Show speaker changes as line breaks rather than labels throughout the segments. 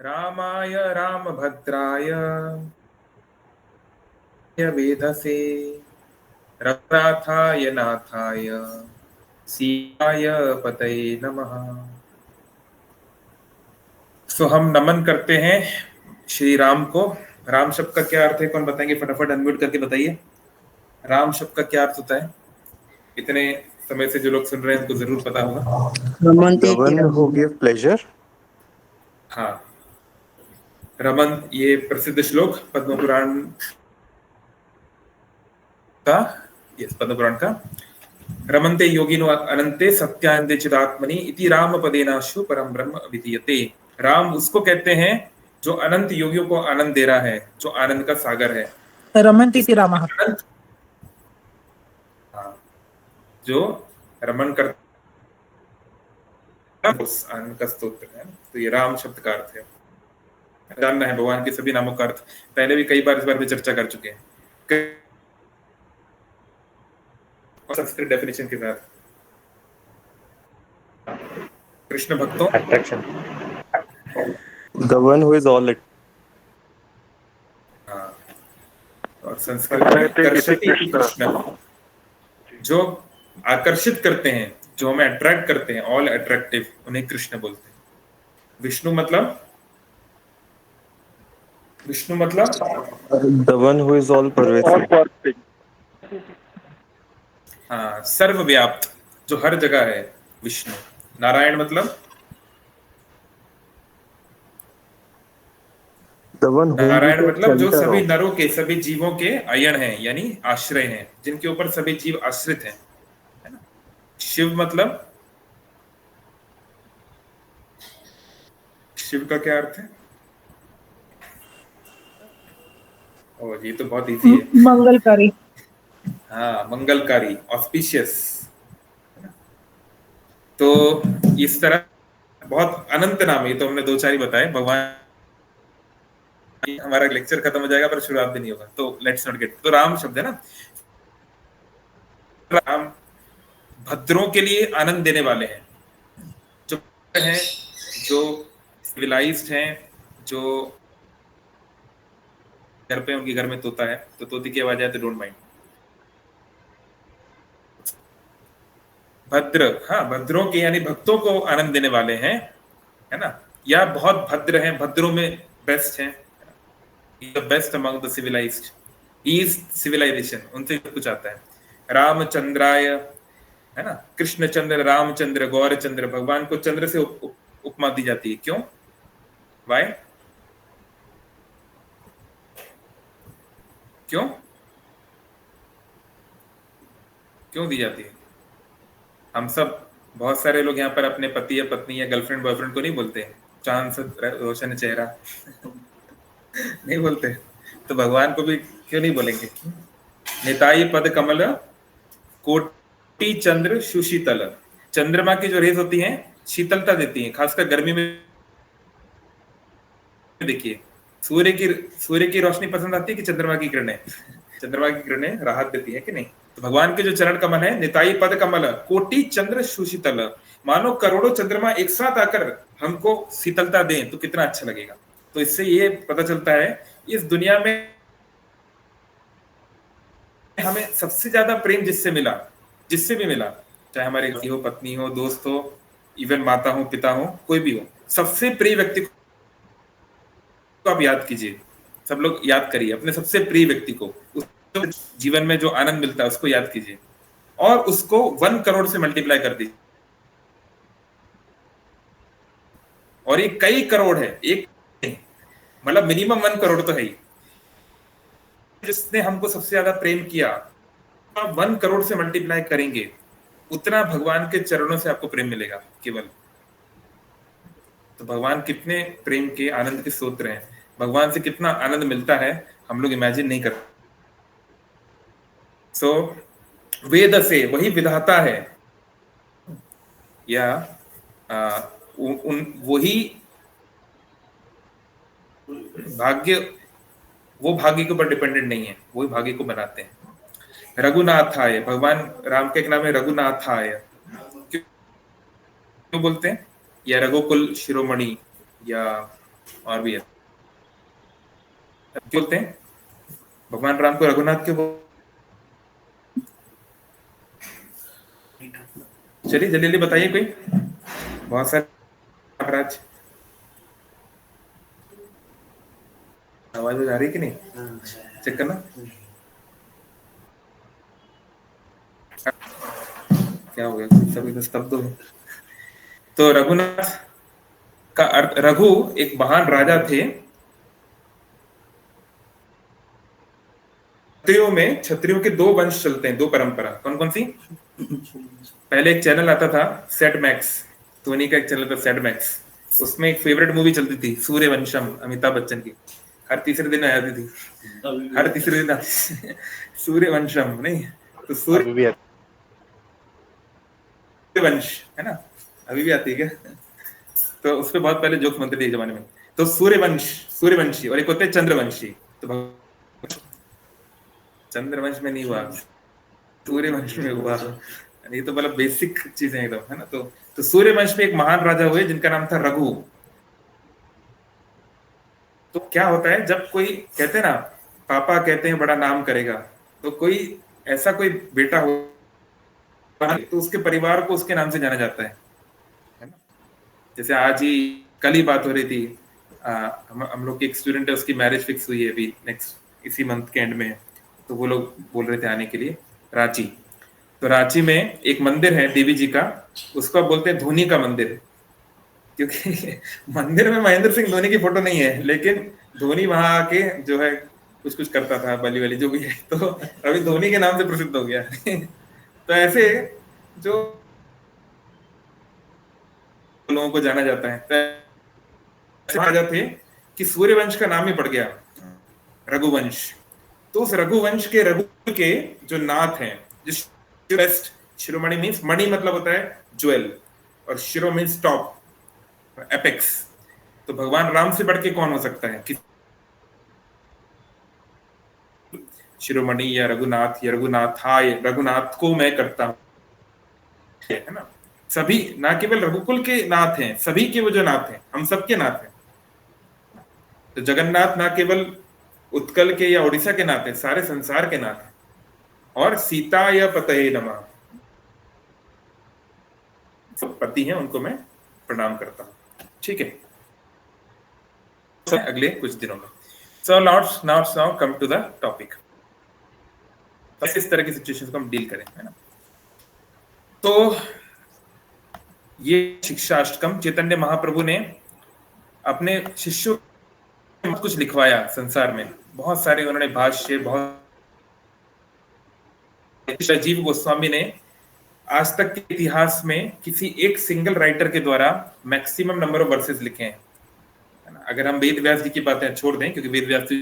रामाय रामभद्राय वेधसे रघुनाथाय नाथाय सीताय पतये नमः। सो हम नमन करते हैं श्री राम को। राम शब्द का क्या अर्थ है, कौन बताएंगे? फटाफट अनम्यूट करके बताइए। राम शब्द का क्या अर्थ होता है? इतने समय से जो लोग सुन रहे हैं उनको जरूर पता होगा।
The one who give pleasure.
हाँ, रमन, ये प्रसिद्ध श्लोक पद्म पुराण का, पद्म पुराण का। रमन्ते योगिनो अनंते सत्यानंदे चिदात्मनि इति राम पदेनाशु परम ब्रह्म विधीयते। राम उसको कहते हैं जो अनंत योगियों को आनंद दे रहा है, जो आनंद का सागर है।
रमन्ति इति रामः।
हाँ, जो रमन कर उस आनंद का स्तोत्र है। तो ये राम शब्द का अर्थ है। जानना है भगवान के सभी नामों का अर्थ, पहले भी कई बार इस बारे में चर्चा कर चुके हैं संस्कृत डेफिनेशन के साथ। कृष्ण भक्तों,
Attraction. The one who is all it.
हाँ, और संस्कृत में कर्षति कृष्ण, जो आकर्षित करते हैं, जो हमें अट्रैक्ट करते हैं, ऑल अट्रैक्टिव, उन्हें कृष्ण बोलते हैं। विष्णु मतलब
The one who is all pervasive.
हाँ, सर्वव्याप्त, जो हर जगह है, विष्णु। नारायण मतलब
The one whom we
Narayan
take
मतलब जो
shelter
सभी
of.
नरों के, सभी जीवों के अयन है, यानी आश्रय हैं, जिनके ऊपर सभी जीव आश्रित हैं, है ना। शिव मतलब, शिव का क्या अर्थ है? ओ, ये तो बहुत इजी है।
मंगलकारी।
हाँ, मंगलकारी, ऑस्पिशियस। तो इस तरह बहुत अनंत नाम है। ये तो हमने दो चार ही बताए। भगवान, हमारा लेक्चर खत्म हो जाएगा पर शुरुआत भी नहीं होगा, तो लेट्स नॉट गेट। तो राम शब्द है ना, राम भद्रों के लिए आनंद देने वाले हैं, जो हैं, जो सिविलाइज्ड हैं, जो घर पे, उनके घर में तोता है तो तोते की आवाज आए तो डोंट माइंड। भद्र, हाँ, भद्रों के यानी भक्तों को आनंद देने वाले हैं, है ना। या बहुत भद्र हैं, भद्रों में बेस्ट हैं, the best among the civilized, he is civilization, उनसे कुछ आता है। रामचंद्राय, है ना, कृष्णचंद्र, रामचंद्र, गौरचंद्र। भगवान को चंद्र से उपमा दी जाती है, क्यों? वाई? क्यों क्यों दी जाती है? हम सब, बहुत सारे लोग यहाँ पर अपने पति या पत्नी या गर्लफ्रेंड बॉयफ्रेंड को नहीं बोलते चांद से रोशन चेहरा नहीं बोलते, तो भगवान को भी क्यों नहीं बोलेंगे? निताई पद कमल कोटि चंद्र सुशीतल। चंद्रमा की जो रेज होती हैं शीतलता देती हैं, खासकर गर्मी में। देखिए, सूर्य की रोशनी पसंद आती है कि चंद्रमा की किरणें? चंद्रमा की किरणें राहत देती है कि नहीं? तो भगवान के जो चरण कमल है, निताई पद कमल कोटि चंद्र सुशीतल, मानो करोड़ों चंद्रमा एक साथ आकर हमको शीतलता दें तो कितना अच्छा लगेगा। तो इससे ये पता चलता है इस दुनिया में हमें सबसे ज्यादा प्रेम जिससे मिला, जिससे भी मिला, चाहे हमारे पति हो, पत्नी हो, दोस्त हो, इवन माता हो, पिता हो, कोई भी हो, सबसे प्रिय व्यक्ति को आप याद कीजिए। सब लोग याद करिए अपने सबसे प्रिय व्यक्ति को, उस जीवन में जो आनंद मिलता है उसको याद कीजिए, और उसको 1 करोड़ से मल्टीप्लाई कर दीजिए। और ये कई करोड़ है, एक मतलब मिनिमम 1 करोड़ तो है ही। जिसने हमको सबसे ज्यादा प्रेम किया, आप 1 करोड़ से मल्टीप्लाई करेंगे, उतना भगवान के चरणों से आपको प्रेम मिलेगा केवल। तो भगवान कितने प्रेम के, आनंद के स्तोत्र हैं। भगवान से कितना आनंद मिलता है हम लोग इमेजिन नहीं कर। सो वेद से, वही विधाता है, या वही भाग्य, वो भाग्य के ऊपर डिपेंडेंट नहीं है, वही भाग्य को बनाते हैं। रघुनाथाय, भगवान राम का एक नाम है रघुनाथाय। क्यों बोलते हैं? या रघुकुल शिरोमणि, या और भी है, क्या बोलते हैं भगवान राम को रघुनाथ क्यों चलिए जल्दी जल्दी बताइए कोई, बहुत सारे महाराज। आवाज आ रही कि नहीं, चेक करना। क्या हो गया, सभी तो स्तब्ध हो गए। तो रघुनाथ का अर्थ, रघु एक महान राजा थे। क्षत्रियों के दो वंश चलते हैं, दो परंपरा। कौन कौन सी? पहले एक चैनल आता था सेट मैक्स, धोनी का एक चैनल था सेट मैक्स, उसमें एक फेवरेट मूवी चलती थी सूर्यवंशम, अमिताभ बच्चन की, हर तीसरे दिन आती थी, हर तीसरे दिन सूर्यवंशम नहीं तो सूर्यवंश है ना, अभी भी आती है क्या? तो उस पर बहुत पहले जोक बनते थे जमाने में। तो सूर्यवंशी, और एक होते हैं चंद्रवंशी। तो चंद्रवंश में नहीं हुआ, सूर्यवंश में हुआ। ये तो मतलब बेसिक चीजें एकदम, है ना। तो सूर्यवंश में एक महान राजा हुए जिनका नाम था रघु। तो क्या होता है, जब कोई कहते हैं ना, पापा कहते हैं बड़ा नाम करेगा, तो कोई ऐसा कोई बेटा हो तो उसके परिवार को उसके नाम से जाना जाता है ना। जैसे आज ही कल ही बात हो रही थी, हम लोग की एक स्टूडेंट है, उसकी मैरिज फिक्स हुई है अभी नेक्स्ट इसी मंथ के एंड में। तो वो लोग बोल रहे थे आने के लिए रांची। तो रांची में एक मंदिर है देवी जी का, उसको बोलते हैं धोनी का मंदिर, क्योंकि मंदिर में महेंद्र सिंह धोनी की फोटो नहीं है, लेकिन धोनी वहां आके जो है कुछ कुछ करता था, बली वाली जो भी है, तो अभी धोनी के नाम से प्रसिद्ध हो गया। तो ऐसे जो लोगों को जाना जाता है, तो राजा थे कि सूर्यवंश का नाम ही पड़ गया रघुवंश। तो उस रघुवंश के रघु के जो नाथ हैं, जिस शिरोमणि मीन्स मणि मतलब होता है ज्वेल, और शिरो मीन्स टॉप, एपेक्स। तो भगवान राम से बढ़ के कौन हो सकता है कि शिरोमणि या रघुनाथ या रघुनाथाय, रघुनाथ को मैं करता हूं, है ना। सभी ना केवल रघुकुल के नाथ हैं, सभी के वो जो नाथ हैं, हम सबके नाथ हैं। तो जगन्नाथ ना केवल उत्कल के या उड़ीसा के नाथ हैं, सारे संसार के नाथ हैं। और सीता या पतये नमः, पति हैं उनको मैं प्रणाम करता हूं, ठीक है, अगले कुछ दिनों में। So now come to the topic, इस तरह की सिचुएशन को हम डील करें, है ना। तो ये शिक्षाष्टकम चैतन्य महाप्रभु ने अपने शिष्यों को कुछ लिखवाया संसार में, बहुत सारे उन्होंने भाष्य, बहुत राजीव गोस्वामी ने आज तक के इतिहास में किसी एक सिंगल राइटर के द्वारा मैक्सिमम नंबर ऑफ वर्सेस लिखे हैं। अगर हम वेद व्यास जी की बातें छोड़ दें, क्योंकि वेद व्यास जी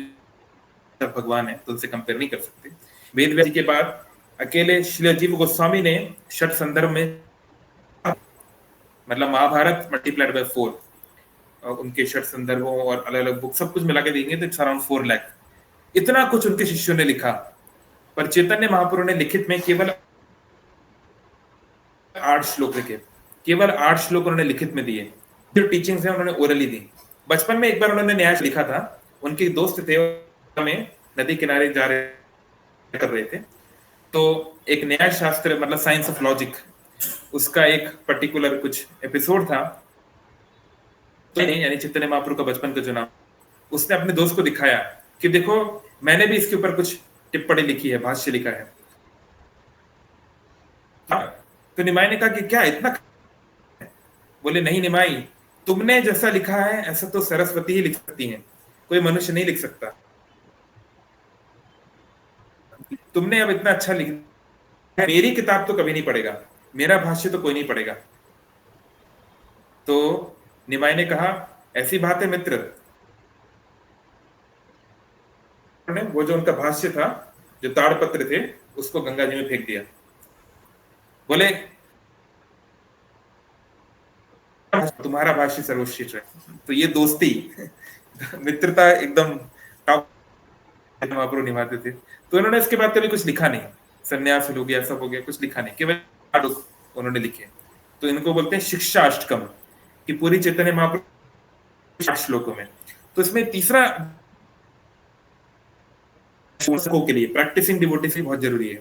भगवान है तो उनसे कंपेयर नहीं कर सकते, वेद व्यास जी के बाद अकेले श्री राजीव गोस्वामी ने षट संदर्भ में, मतलब महाभारत मल्टीप्लाइड बाय 4, उनके षट संदर्भों और अलग अलग बुक सब कुछ मिला के देंगे तो इट्स अराउंड 4 लाख। इतना कुछ उनके शिष्यों ने लिखा, पर चैतन्य महाप्रभु ने लिखित में केवल 8 श्लोक लिखे, केवल 8 श्लोक उन्होंने लिखित में दिए। जो टीचिंग्स है उन्होंने ओरली दी। बचपन में एक बार उन्होंने न्याय लिखा था, उनके दोस्त थे में नदी किनारे जा रहे कर रहे थे, तो एक न्याय शास्त्र मतलब साइंस ऑफ लॉजिक, उसका एक पर्टिकुलर कुछ एपिसोड था, तो यानी चैतन्य महाप्रभु का बचपन का जो नाम, उसने अपने दोस्त को दिखाया कि देखो मैंने भी इसके ऊपर कुछ टिप्पणी लिखी है, भाष्य लिखा है। तो निमाई ने कहा कि क्या इतना? बोले नहीं निमाई, तुमने जैसा लिखा है ऐसा तो सरस्वती ही लिख सकती है, कोई मनुष्य नहीं लिख सकता। तुमने अब इतना अच्छा लिखा, मेरी किताब तो कभी नहीं पढ़ेगा, मेरा भाष्य तो कोई नहीं पढ़ेगा। तो निमाई ने कहा ऐसी बात है मित्र, वो जो उनका भाष्य था, जो ताड़पत्र थे, उसको गंगा जी में फेंक दिया। बोले तुम्हारा भाष्य सर्वश्रेष्ठ है। तो ये दोस्ती मित्रता एकदम टॉप महाप्रभु निभाते थे। तो उन्होंने इसके बाद कभी कुछ लिखा नहीं, संन्यास हो गया, सब हो गया, कुछ लिखा नहीं, केवल उन्होंने लिखे। तो इनको बोलते हैं शिक्षा अष्टकम, कि पूरी चैतन्य महाप्रभु श्लोकों में। तो इसमें तीसरा के लिए प्रैक्टिसिंग डिवोटीज बहुत जरूरी है।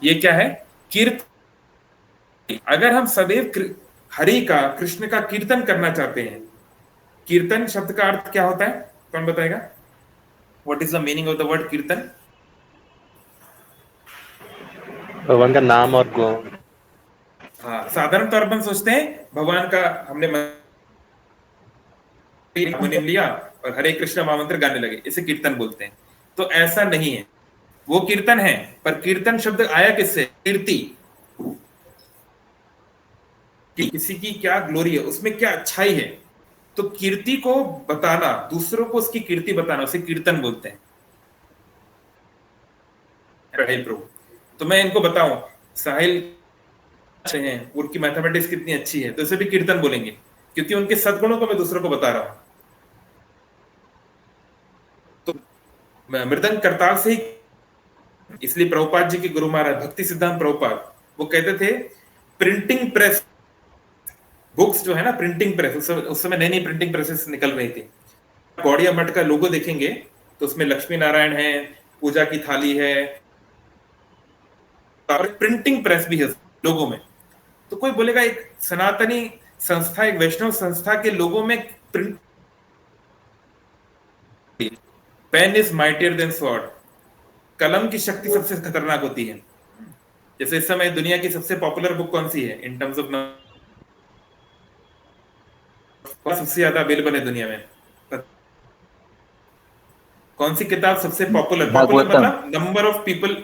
ये क्या है? कीर्त। अगर हम सदैव हरि का, कृष्ण का कीर्तन करना चाहते हैं, कीर्तन शब्द का अर्थ क्या होता है? कौन बताएगा? What is the meaning of the word कीर्तन?
भगवान का नाम और गुण।
हाँ, साधारण तौर पर हम सोचते हैं भगवान का हमने हारमोनियम लिया और हरे कृष्ण महामंत्र गाने लगे, इसे कीर्तन बोलते हैं। तो ऐसा नहीं है, वो कीर्तन है, पर कीर्तन शब्द आया किससे? कीर्ति। कि किसी की क्या ग्लोरी है, उसमें क्या अच्छाई है, तो कीर्ति को बताना, दूसरों को उसकी कीर्ति बताना, उसे कीर्तन बोलते हैं। प्रभु, तो मैं इनको बताऊं साहिल अच्छे हैं, उनकी मैथमेटिक्स कितनी अच्छी है, तो इसे भी कीर्तन बोलेंगे, क्योंकि उनके सद्गुणों को मैं दूसरों को बता रहा हूं। तो मृदंग करताल से ही, इसलिए प्रभुपाद जी के गुरु महाराज भक्ति सिद्धांत प्रभुपाद, वो कहते थे प्रिंटिंग प्रेस, बुक्स जो है ना, प्रिंटिंग प्रेस, उस समय नई नई प्रिंटिंग प्रेसेस निकल रही थी। गौड़िया मठ का लोगो देखेंगे तो उसमें लक्ष्मी नारायण है, पूजा की थाली है, और प्रिंटिंग प्रेस भी है लोगो में। तो कोई बोलेगा एक सनातनी संस्था, एक वैष्णव संस्था के लोगों में print, pen is mightier than sword, कलम की शक्ति सबसे खतरनाक होती है। जैसे इस समय दुनिया की सबसे पॉपुलर बुक कौन सी है इन टर्म्स ऑफ, सबसे ज्यादा अवेलेबल है दुनिया में? कौन सी किताब सबसे पॉपुलर? पॉपुलर
भागवतम।
मतलब number of people,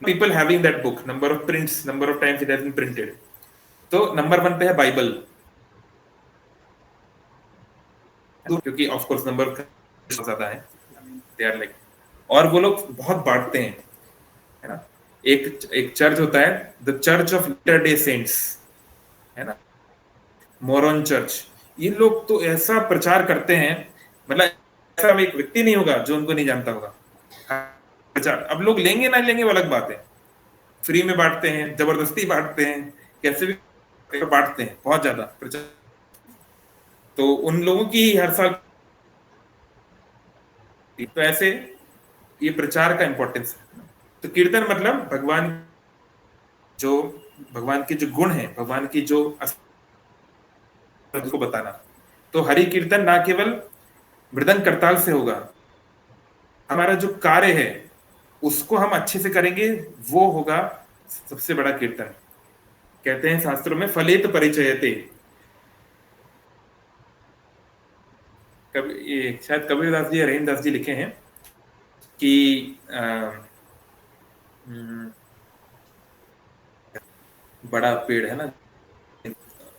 people having that book, number of prints, number of times it has been printed. तो नंबर 1 पे है बाइबल, क्योंकि ऑफ कोर्स नंबर ज्यादा है, दे आर लाइक, और वो लोग बहुत बांटते हैं, है ना। एक चर्च होता है, the Church of Latter Day Saints, है ना, मोरन चर्च। ये लोग तो ऐसा प्रचार करते हैं, मतलब ऐसा एक व्यक्ति नहीं होगा जो उनको नहीं जानता होगा। प्रचार, अब लोग लेंगे ना लेंगे वो अलग बात है, फ्री में बांटते हैं, जबरदस्ती बांटते हैं, कैसे भी बांटते हैं, बहुत ज्यादा प्रचार। तो उन लोगों की हर साल, तो ऐसे ये प्रचार का इंपॉर्टेंस है। तो कीर्तन मतलब भगवान के जो गुण है, भगवान की जो को बताना। तो हरि कीर्तन ना केवल मृदंग करताल से होगा, हमारा जो कार्य है उसको हम अच्छे से करेंगे, वो होगा सबसे बड़ा कीर्तन। कहते हैं शास्त्रों में फलेत परिचयते, ये शायद कबीरदास जी या रहीमदास जी लिखे हैं कि बड़ा पेड़ है ना,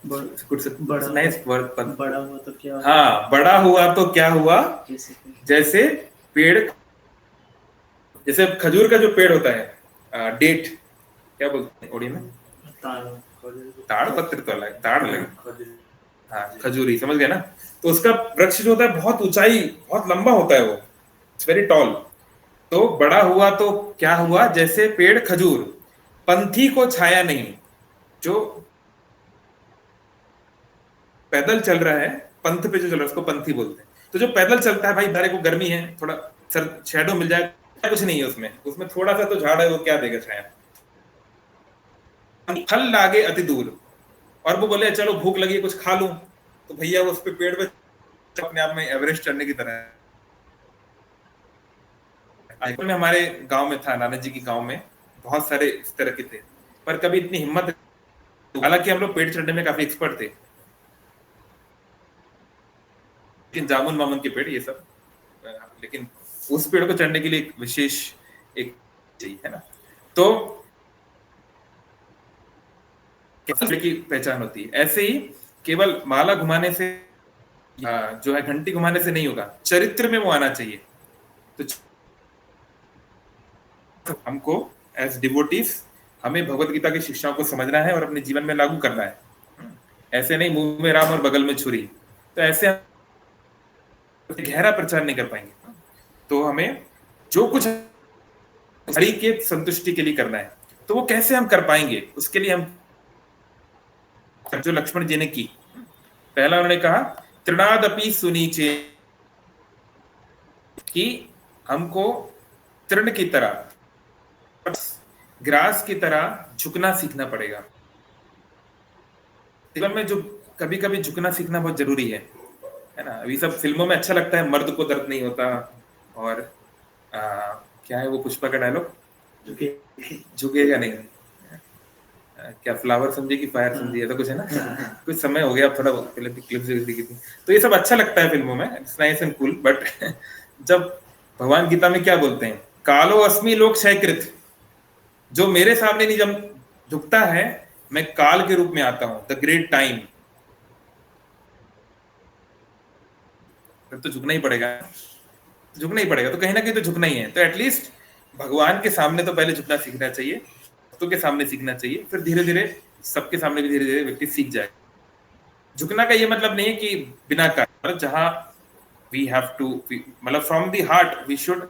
बड़ा हुआ तो क्या हुआ?
हाँ, बड़ा हुआ तो क्या हुआ, जैसे पेड़, जैसे खजूर का जो पेड़ होता है, डेट क्या बोलते हैं ओड़ी में, ताड़ पत्र तो अलग, ताड़ अलग, हाँ खजूरी, समझ गए ना। तो उसका वृक्ष जो होता है बहुत ऊंचाई, बहुत लंबा होता है, वो इट्स वेरी टॉल। तो बड़ा हुआ तो क्या हुआ, जैसे पेड़ खजूर, पंथी को छाया नहीं, जो पैदल चल रहा है, पंथ पे जो चल रहा है उसको पंथी बोलते हैं। तो जो पैदल चलता है भाई, बेचारे को गर्मी है, थोड़ा सर शैडो मिल जाए, कुछ नहीं है उसमें थोड़ा सा तो झाड़ है, वो क्या देगा छाया। फल लागे अति दूर, और वो बोले चलो भूख लगी है कुछ खा लूं, तो भैया वो उस पे पेड़ पे अपने आप में एवरेस्ट चढ़ने की तरह है। में हमारे गांव में था, नाना जी की गांव में बहुत सारे इस तरह के थे, पर कभी इतनी हिम्मत, हालांकि हम लोग पेड़ चढ़ने में काफी एक्सपर्ट थे, लेकिन जामुन मामुन के पेड़ ये सब, लेकिन उस पेड़ को चढ़ने के लिए एक विशेष एक चाहिए, है ना। तो की पहचान होती है। ऐसे ही केवल माला घुमाने से, जो है घंटी घुमाने से नहीं होगा, चरित्र में वो आना चाहिए। तो हमको एज डिवोटीज हमें भगवत गीता की शिक्षाओं को समझना है और अपने जीवन में लागू करना है। ऐसे नहीं मुंह में राम और बगल में छुरी, तो ऐसे गहरा प्रचार नहीं कर पाएंगे। तो हमें जो कुछ हरि के संतुष्टि के लिए करना है, तो वो कैसे हम कर पाएंगे, उसके लिए हम जो लक्ष्मण जी ने की, पहला उन्होंने कहा तृणादपि सुनीचे, कि हमको तृण की तरह, ग्रास की तरह झुकना सीखना पड़ेगा। जीवन में जो कभी कभी झुकना सीखना बहुत जरूरी है ना। अभी सब फिल्मों में अच्छा लगता है मर्द को दर्द नहीं होता, और क्या है वो पुष्पा का डायलॉग, झुकेगा नहीं, क्या फ्लावर समझे कि फायर समझे, ऐसा कुछ है ना। कुछ समय हो गया, थोड़ा पहले क्लिप्स देखी थी, तो ये सब अच्छा लगता है फिल्मों में, it's nice and cool. But जब भगवान गीता में क्या बोलते हैं, कालो अस्मि लोक क्षयकृत, जो मेरे सामने नहीं जब झुकता है, मैं काल के रूप में आता हूं, द ग्रेट टाइम, फिर तो झुकना ही पड़ेगा, झुकना ही पड़ेगा, तो कहीं ना कहीं तो झुकना ही है। तो एटलीस्ट भगवान के सामने तो पहले झुकना सीखना चाहिए, भक्तों के सामने सीखना चाहिए, फिर धीरे धीरे सबके सामने भी धीरे धीरे व्यक्ति सीख जाए। झुकना का ये मतलब नहीं है कि बिना कारण, जहां वी हैव टू, मतलब from the heart we should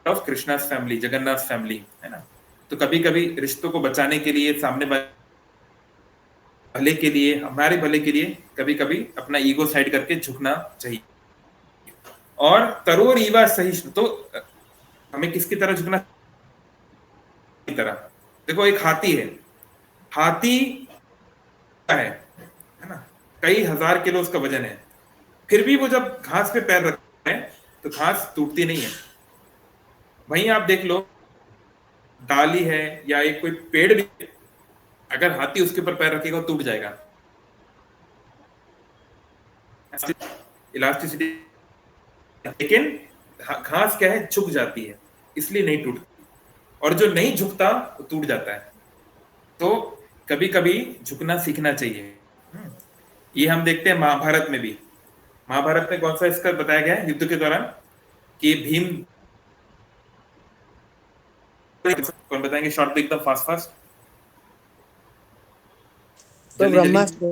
of Krishna's family, Jagannath family, है ना। तो कभी कभी रिश्तों को बचाने के लिए, सामने भले के लिए, हमारे भले के लिए, कभी कभी अपना ईगो साइड करके झुकना चाहिए। और तरोर ईवा सहिष्णु, तो हमें किसकी तरह झुकना, की तरह, देखो एक हाथी है, हाथी है ना, कई हजार किलो उसका वजन है, फिर भी वो जब घास पे पैर रखता है तो घास टूटती नहीं है। वहीं आप देख लो, डाली है या एक कोई पेड़ भी, अगर हाथी उसके ऊपर पैर रखेगा तो टूट जाएगा, इलास्टिसिटी। लेकिन घास क्या है, झुक जाती है, इसलिए नहीं टूटती, और जो नहीं झुकता वो टूट जाता है। तो कभी कभी झुकना सीखना चाहिए। ये हम देखते हैं महाभारत में भी। महाभारत में कौन सा इसका बताया गया है युद्ध के दौरान, कि भीम, कौन बताएंगे शॉर्ट एकदम फास्ट फास्ट,
तो
जल्दी जल्दी।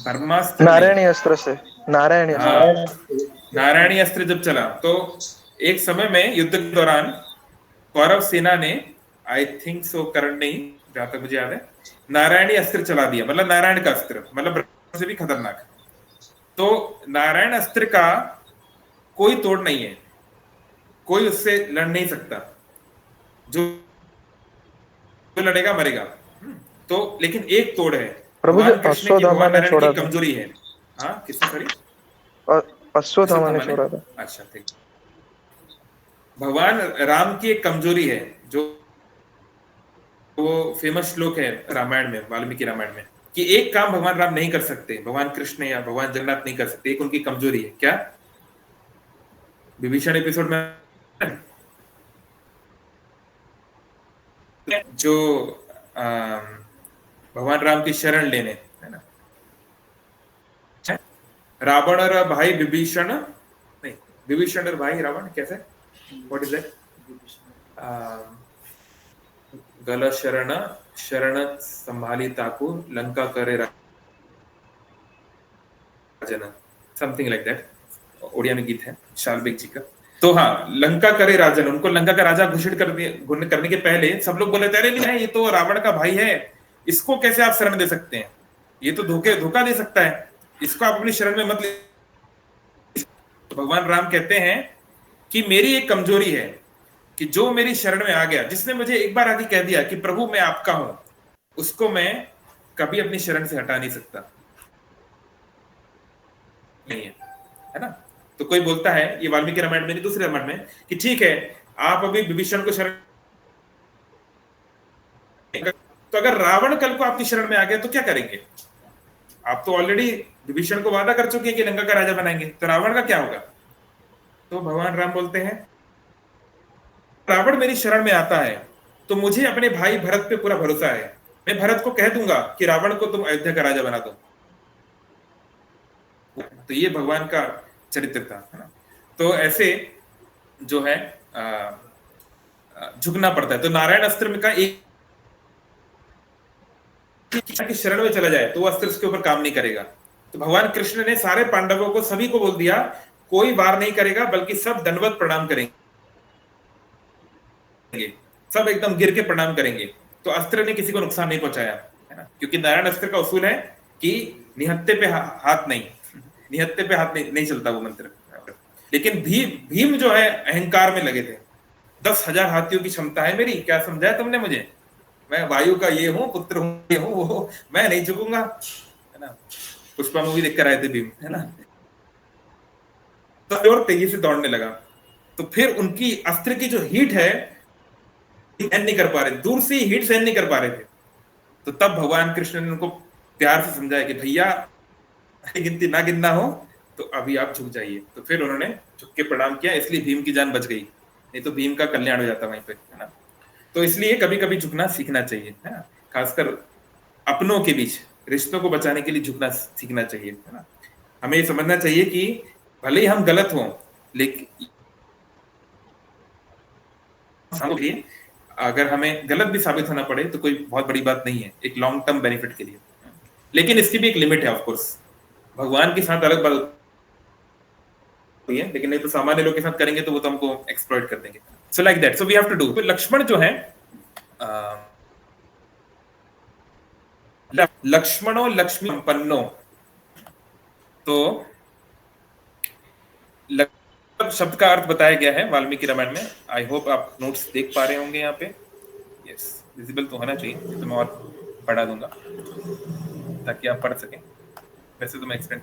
ब्रह्मास्त्र,
नारायणी अस्त्र से, नारायणी अस्त्र।
नारायणी अस्त्र जब चला, तो एक समय में युद्ध के दौरान कौरव सेना ने, आई थिंक सो करण नहीं, जहां तक मुझे याद है, नारायणी अस्त्र चला दिया, मतलब नारायण का अस्त्र, मतलब ब्रह्मास्त्र से भी खतरनाक। तो नारायण अस्त्र का कोई तोड़ नहीं है, कोई उससे लड़ नहीं सकता, जो लड़ेगा मरेगा। तो लेकिन एक तोड़ है,
प्रभु जी,
भगवान कृष्ण की,
अश्वत्थामा
भगवान
ने
नारायण
छोड़ा
की
था।
कमजोरी है। हाँ, किसने सॉरी,
अश्वत्थामा ने छोड़ा था।
अच्छा ठीक। भगवान राम की एक कमजोरी है, जो वो फेमस श्लोक है रामायण में, वाल्मीकि रामायण में, कि एक काम भगवान राम नहीं कर सकते, भगवान कृष्ण या भगवान जगन्नाथ नहीं कर सकते, एक उनकी कमजोरी है। क्या? विभीषण एपिसोड में जो भगवान राम की शरण लेने, है ना, रावण और भाई विभीषण, नहीं, विभीषण और भाई रावण, कैसे, व्हाट इज दैट, गल शरण शरण संभाली ताकू लंका करे राजन, समथिंग लाइक दैट, ओडिया में गीत है शाल्बिक जी का। तो हाँ, लंका करे राजन, उनको लंका का राजा घोषित करने के पहले सब लोग बोले थे, अरे नहीं, ये तो रावण का भाई है, इसको कैसे आप शरण दे सकते हैं, ये तो धोखा दे सकता है, इसको आप अपनी शरण में मत ले। तो भगवान राम कहते हैं कि मेरी एक कमजोरी है, कि जो मेरी शरण में आ गया, जिसने मुझे एक बार आके कह दिया कि प्रभु मैं आपका हूं, उसको मैं कभी अपनी शरण से हटा नहीं सकता, नहीं है ना। तो कोई बोलता है, ये वाल्मीकि रामायण में नहीं, दूसरे रामायण में, कि ठीक है आप अभी विभीषण को शरण, तो अगर रावण कल को आपकी शरण में आ गया तो क्या करेंगे? आप तो ऑलरेडी विभीषण को वादा कर चुके हैं कि लंका का राजा बनाएंगे, तो रावण का क्या होगा? तो भगवान राम बोलते हैं, रावण मेरी शरण में आता है तो मुझे अपने भाई भरत पे पूरा भरोसा है, मैं भरत को कह दूंगा कि रावण को तुम अयोध्या का राजा बना दो। तो ये भगवान का चरित्र था, है ना। तो ऐसे जो है झुकना पड़ता है। तो नारायण अस्त्र में का एक की शरण में चला जाए तो वो अस्त्र उसके ऊपर काम नहीं करेगा। तो भगवान कृष्ण ने सारे पांडवों को, सभी को बोल दिया, कोई वार नहीं करेगा, बल्कि सब दंडवत प्रणाम करेंगे। सब एकदम गिर के प्रणाम करेंगे। तो अस्त्र ने किसी को नुकसान नहीं पहुंचाया, है ना, क्योंकि नारायण अस्त्र का उसूल है कि निहत्थे पे हाथ नहीं, निहत्थे पे हाथ नहीं चलता वो मंत्र। लेकिन भीम जो है अहंकार में लगे थे। 10,000 हाथियों की क्षमता है मेरी, क्या समझाया तुमने मुझे, मैं वायु का ये हूँ, पुत्र हूँ, ये हूँ, वो, मैं नहीं झुकूंगा, है ना। पुष्पा मूवी देखकर आए थे भीम, है ना। तो और तेजी से दौड़ने लगा। तो फिर उनकी अस्त्र की जो हीट है सहन नहीं कर पा रहे, दूर से हीट सहन नहीं कर पा रहे थे। तो तब भगवान कृष्ण ने उनको प्यार से समझाया कि भैया गिनती ना गिनना हो तो अभी आप झुक जाइए। तो फिर उन्होंने झुक के प्रणाम किया, इसलिए भीम की जान बच गई, नहीं तो भीम का कल्याण हो जाता वहीं पे, है ना। तो इसलिए कभी कभी झुकना सीखना चाहिए, है ना, खासकर अपनों के बीच रिश्तों को बचाने के लिए झुकना सीखना चाहिए, है ना। हमें ये समझना चाहिए कि भले ही हम गलत हों, लेकिन अगर हमें गलत भी साबित होना पड़े तो कोई बहुत बड़ी बात नहीं है, एक लॉन्ग टर्म बेनिफिट के लिए। लेकिन इसकी भी एक लिमिट है, ऑफ कोर्स। भगवान के साथ अलग बात होती है, लेकिन नहीं तो सामान्य लोग के साथ करेंगे तो वो तो हमको एक्सप्लॉइट कर देंगे। So like that, so we have to do. तो लक्ष्मण जो है, लक्ष्मणो लक्ष्मी संपन्नो, तो शब्द का अर्थ बताया गया है वाल्मीकि रामायण में। आई होप आप नोट्स देख पा रहे होंगे यहाँ पे। यस, विजिबल तो होना चाहिए, तो मैं और पढ़ा दूंगा ताकि आप पढ़ सकें। वैसे तो मैं एक्सप्लेन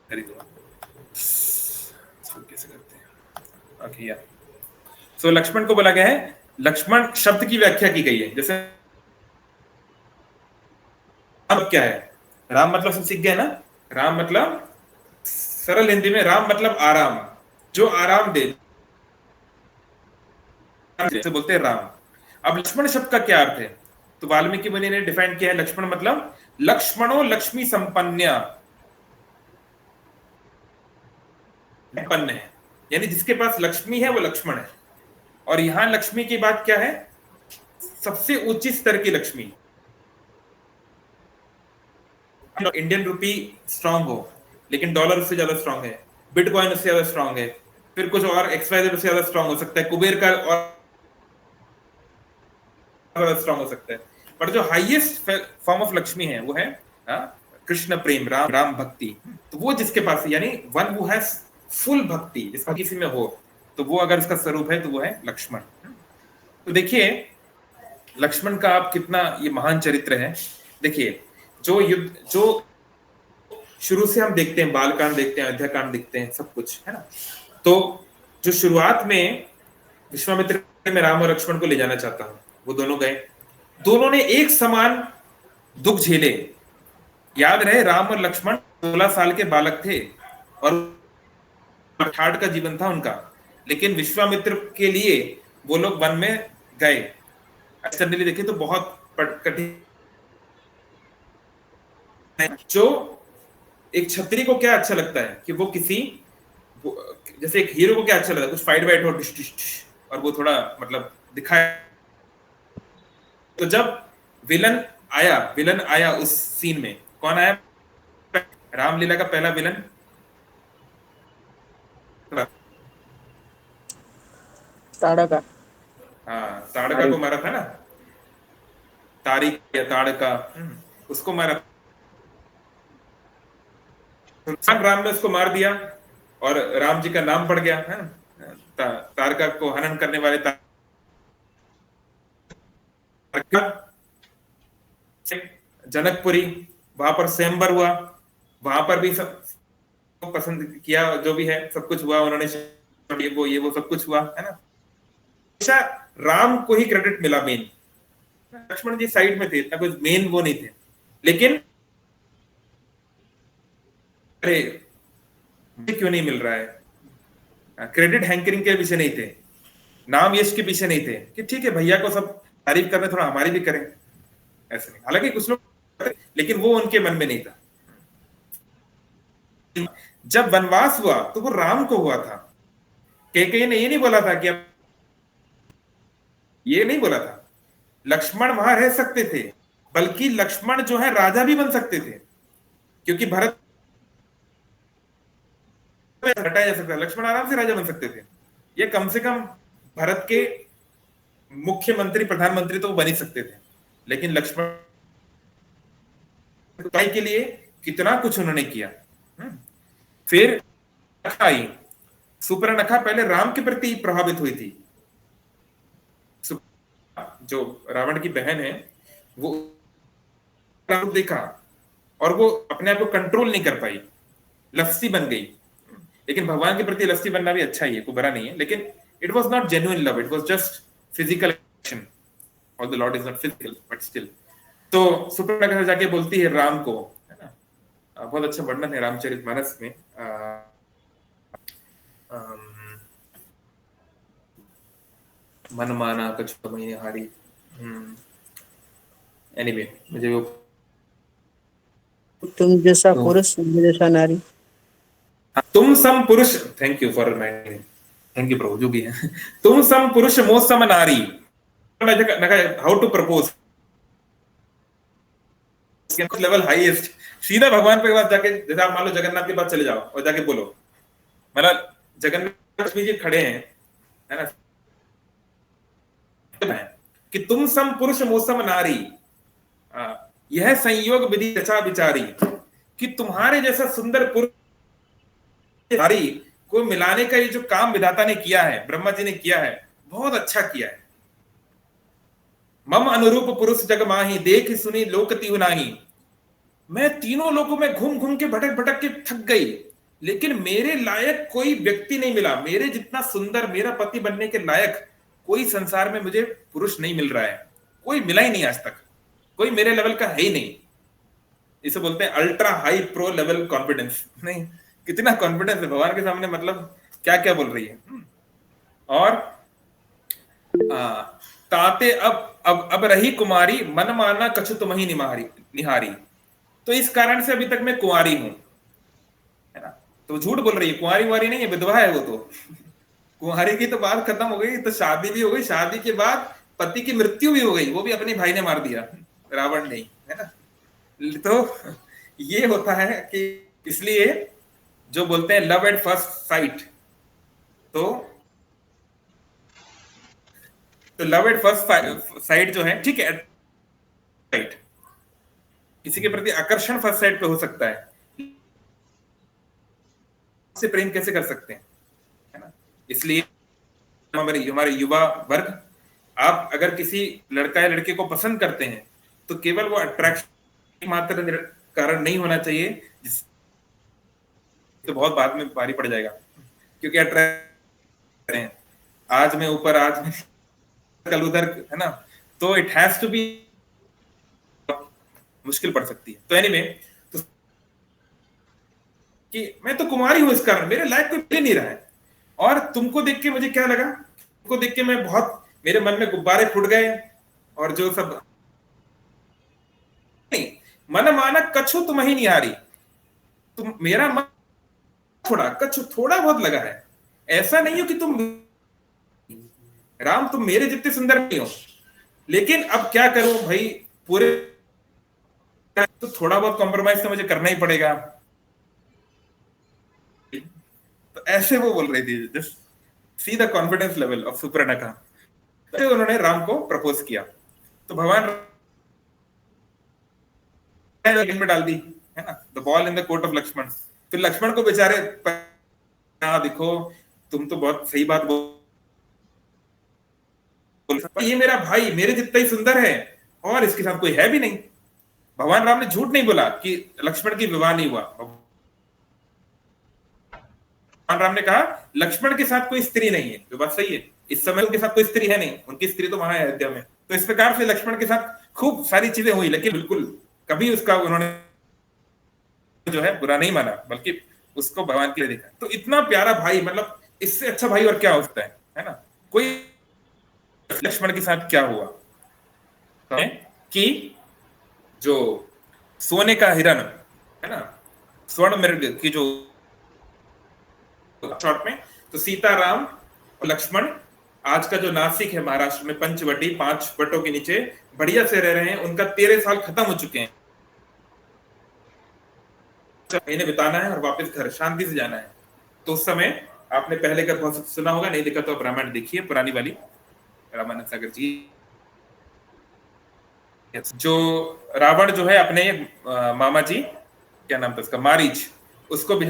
कर ही दूंगा, कैसे करते हैं। ओके, या सो लक्ष्मण को बोला गया है, लक्ष्मण शब्द की व्याख्या की गई है। जैसे राम क्या है, राम मतलब सब सीख गए ना। राम मतलब सरल हिंदी में राम मतलब आराम, जो आराम दे, से बोलते हैं राम। अब लक्ष्मण शब्द का क्या अर्थ है, तो वाल्मीकि मुनि ने डिफाइन किया है, लक्ष्मण मतलब लक्ष्मणो लक्ष्मी संपन्न है, यानी जिसके पास लक्ष्मी है वो लक्ष्मण है। और यहां लक्ष्मी की बात क्या है, सबसे ऊंची स्तर की लक्ष्मी। इंडियन रुपी स्ट्रांग हो, लेकिन डॉलर उससे ज्यादा स्ट्रांग है, बिटकॉइन उससे ज्यादा स्ट्रांग है, फिर कुछ और XYZ उससे ज्यादा स्ट्रांग हो सकता है, कुबेर का और स्ट्रांग हो सकता है। पर जो हाईएस्ट फॉर्म ऑफ लक्ष्मी है वो है कृष्ण प्रेम, राम भक्ति। तो वो जिसके पास है, यानी वन हु हैज फुल भक्ति, जिसका किसी में हो, तो वो अगर इसका स्वरूप है तो वो है लक्ष्मण। तो देखिए लक्ष्मण का आप कितना ये महान चरित्र है। देखिए जो युद्ध, जो शुरू से हम देखते हैं, बालकांड देखते हैं, अयोध्याकांड देखते हैं, सब कुछ, है ना। तो जो शुरुआत में विश्वामित्र में राम और लक्ष्मण को ले जाना चाहता हूं, वो दोनों गए, दोनों ने एक समान दुख झेले। याद रहे राम और लक्ष्मण 16 साल के बालक थे और ठाट का जीवन था उनका, लेकिन विश्वामित्र के लिए वो लोग वन में गए। एक्सटर्नली देखे तो बहुत कठिन। जो एक छत्री को क्या अच्छा लगता है कि वो किसी, जैसे एक हीरो को क्या अच्छा लगता है, कुछ फाइट वाइट हो डिश डिश और वो थोड़ा मतलब दिखाए। तो जब विलन आया उस सीन में, कौन आया, रामलीला का पहला विलन
ताड़का।
हाँ, ताड़का को मारा था ना, तारिक या ताड़का, उसको मारा। राम ने उसको मार दिया और राम जी का नाम पड़ गया है। तारका को हनन करने वाले जनकपुरी, वहां पर स्वयंवर हुआ, वहां पर भी सब पसंद किया, जो भी है सब कुछ हुआ, उन्होंने ये वो सब कुछ हुआ, है ना। हमेशा राम को ही क्रेडिट मिला मेन, लक्ष्मण जी साइड में थे, इतना कुछ मेन वो नहीं थे। लेकिन अरे क्यों नहीं मिल रहा है, क्रेडिट हैंकरिंग के पीछे नहीं थे, नाम यश के पीछे नहीं थे कि ठीक है भैया को सब तारीफ करने, थोड़ा हमारी भी करें, ऐसे नहीं। हालांकि कुछ लोग, लेकिन वो उनके मन में नहीं था। जब वनवास हुआ तो वो राम को हुआ था, कैकेयी ने ये नहीं बोला था कि ये नहीं बोला था लक्ष्मण वहां रह सकते थे, बल्कि लक्ष्मण जो है राजा भी बन सकते थे, क्योंकि भरत हटाया जा सकता, लक्ष्मण आराम से राजा बन सकते थे। ये कम से कम भारत के मुख्यमंत्री प्रधानमंत्री तो बन ही सकते थे, लेकिन लक्ष्मण के लिए कितना कुछ उन्होंने किया। फिर आई सुपर्णखा, पहले राम के प्रति प्रभावित हुई थी। जो रावण की बहन है वो देखा और वो अपने आप को कंट्रोल नहीं कर पाई, लफ्सी बन गई। लेकिन भगवान के प्रति लफ्सी बनना भी अच्छा ही है, कोई बुरा नहीं है, लेकिन it was not genuine love, it was just physical action. और the lord is not physical but still. तो सुपर्णखा जाके बोलती है राम को, है ना, बहुत अच्छा वर्णन है रामचरितमानस में। मन माना कछु महीने हारी। एनीवे, मुझे वो
तुम जैसा पुरुष मैं जैसा नारी।
तुम सम पुरुष, thank you for reminding, thank you प्रभु, जो भी है। तुम सम पुरुष मो सम नारी, how to propose level highest. सीधा भगवान पे बात जाके, जैसे आप मान लो जगन्नाथ के पास चले जाओ और जाके बोलो, मतलब जगन्नाथ जी खड़े हैं, है ना, कि तुम सम पुरुष मोसम नारी, यह संयोग विधि रचा विचारी, कि तुम्हारे जैसा सुंदर पुरुष नारी को मिलाने का ये जो काम विधाता ने किया है, ब्रह्मा जी ने किया है, बहुत अच्छा किया है। मम अनुरूप पुरुष जग माही, देख सुनी लोक तिहु नाही। मैं तीनों लोगों में घूम घूम के भटक भटक के थक गई, लेकिन मेरे लायक कोई व्यक्ति नहीं मिला, मेरे जितना सुंदर, मेरा पति बनने के लायक कोई संसार में मुझे पुरुष नहीं मिल रहा है, कोई मिला ही नहीं आज तक, कोई मेरे लेवल का है ही नहीं। इसे बोलते हैं ultra high pro level confidence. नहीं, कितना कॉन्फिडेंस है भगवान के सामने, मतलब क्या क्या बोल रही है। और ताते अब रही कुमारी, मन माना कछु तुम्हि निहारी। तो इस कारण से अभी तक मैं कुंवारी हूं, है ना। तो झूठ बोल रही है, कुंवारी वारी नहीं है, विधवा है वो तो। कुंवारी की तो बात खत्म हो गई, तो शादी भी हो गई, शादी के बाद पति की मृत्यु भी हो गई, वो भी अपने भाई ने मार दिया, रावण नहीं, है ना। तो ये होता है कि इसलिए जो बोलते हैं लव एट फर्स्ट साइट, तो लव एट फर्स्ट साइट जो है, ठीक है, राइट, किसी के प्रति आकर्षण फर्स्ट साइट पे हो सकता है, से प्रेम कैसे कर सकते हैं, है ना। इसलिए हमारे युवा वर्ग, आप अगर किसी लड़का या लड़के को पसंद करते हैं तो केवल वो अट्रैक्शन मात्र कारण नहीं होना चाहिए, जिस तो बहुत बाद में भारी पड़ जाएगा, क्योंकि अट्रैक्ट आज में ऊपर, आज में कल उधर, है ना। तो इट हैज टू बी, मुश्किल पड़ सकती है। तो एनीवे, तो कि मैं तो कुमारी हूं, इस कारण मेरे लायक कोई मिल नहीं रहा है। और तुमको देख के मुझे क्या लगा, तुमको देख के मैं बहुत, मेरे मन में गुब्बारे फूट गए, और जो सब नहीं, मन माना कछु तुम्हि निहारी, तुम मेरा मन थोड़ा कछु थोड़ा बहुत लगा है। ऐसा नहीं हो कि तुम राम, तुम मेरे जितने सुंदर नहीं हो, लेकिन अब क्या करूं भाई, पूरे तो थोड़ा बहुत कॉम्प्रोमाइज तो मुझे करना ही पड़ेगा। तो ऐसे वो बोल रही थी, just see the confidence level of Surpanakha. तो उन्होंने राम को प्रपोज किया, तो भगवान में डाल दी, है ना, the ball in the court of Lakshman. फिर लक्ष्मण को बेचारे, देखो तुम तो बहुत सही बात बोल, ये मेरा भाई मेरे जितना ही सुंदर है और इसके साथ कोई है भी नहीं। भगवान राम ने झूठ नहीं बोला कि लक्ष्मण की विवाह नहीं हुआ। भगवान राम ने कहा लक्ष्मण के साथ कोई स्त्री नहीं है, जो बात सही है, इस समय उनके साथ कोई स्त्री है नहीं, उनकी स्त्री तो वहां है अयोध्या में। तो इस प्रकार से लक्ष्मण के साथ खूब सारी चीजें हुई, लेकिन बिल्कुल कभी उसका उन्होंने जो है बुरा नहीं माना, बल्कि उसको भगवान के लिए देखा। तो इतना प्यारा भाई, मतलब इससे अच्छा भाई और क्या हो सकता है ना। कोई लक्ष्मण के साथ क्या हुआ कि जो सोने का हिरण, है ना, स्वर्ण मृग की जो शॉर्ट में, तो सीता राम और लक्ष्मण आज का जो नासिक है महाराष्ट्र में, पंचवटी, 5 वटों के नीचे बढ़िया से रह रहे हैं। उनका 13 साल खत्म हो चुके हैं, महीने बिताना है और वापस घर शांति से जाना है। तो उस समय आपने पहले का बहुत सुना होगा, नहीं देखा तो आप रामायण देखिए, पुरानी वाली, रामानंद सागर जी। जो रावण जो है अपने मामा जी, क्या नाम था उसका, मारीच, उसको भी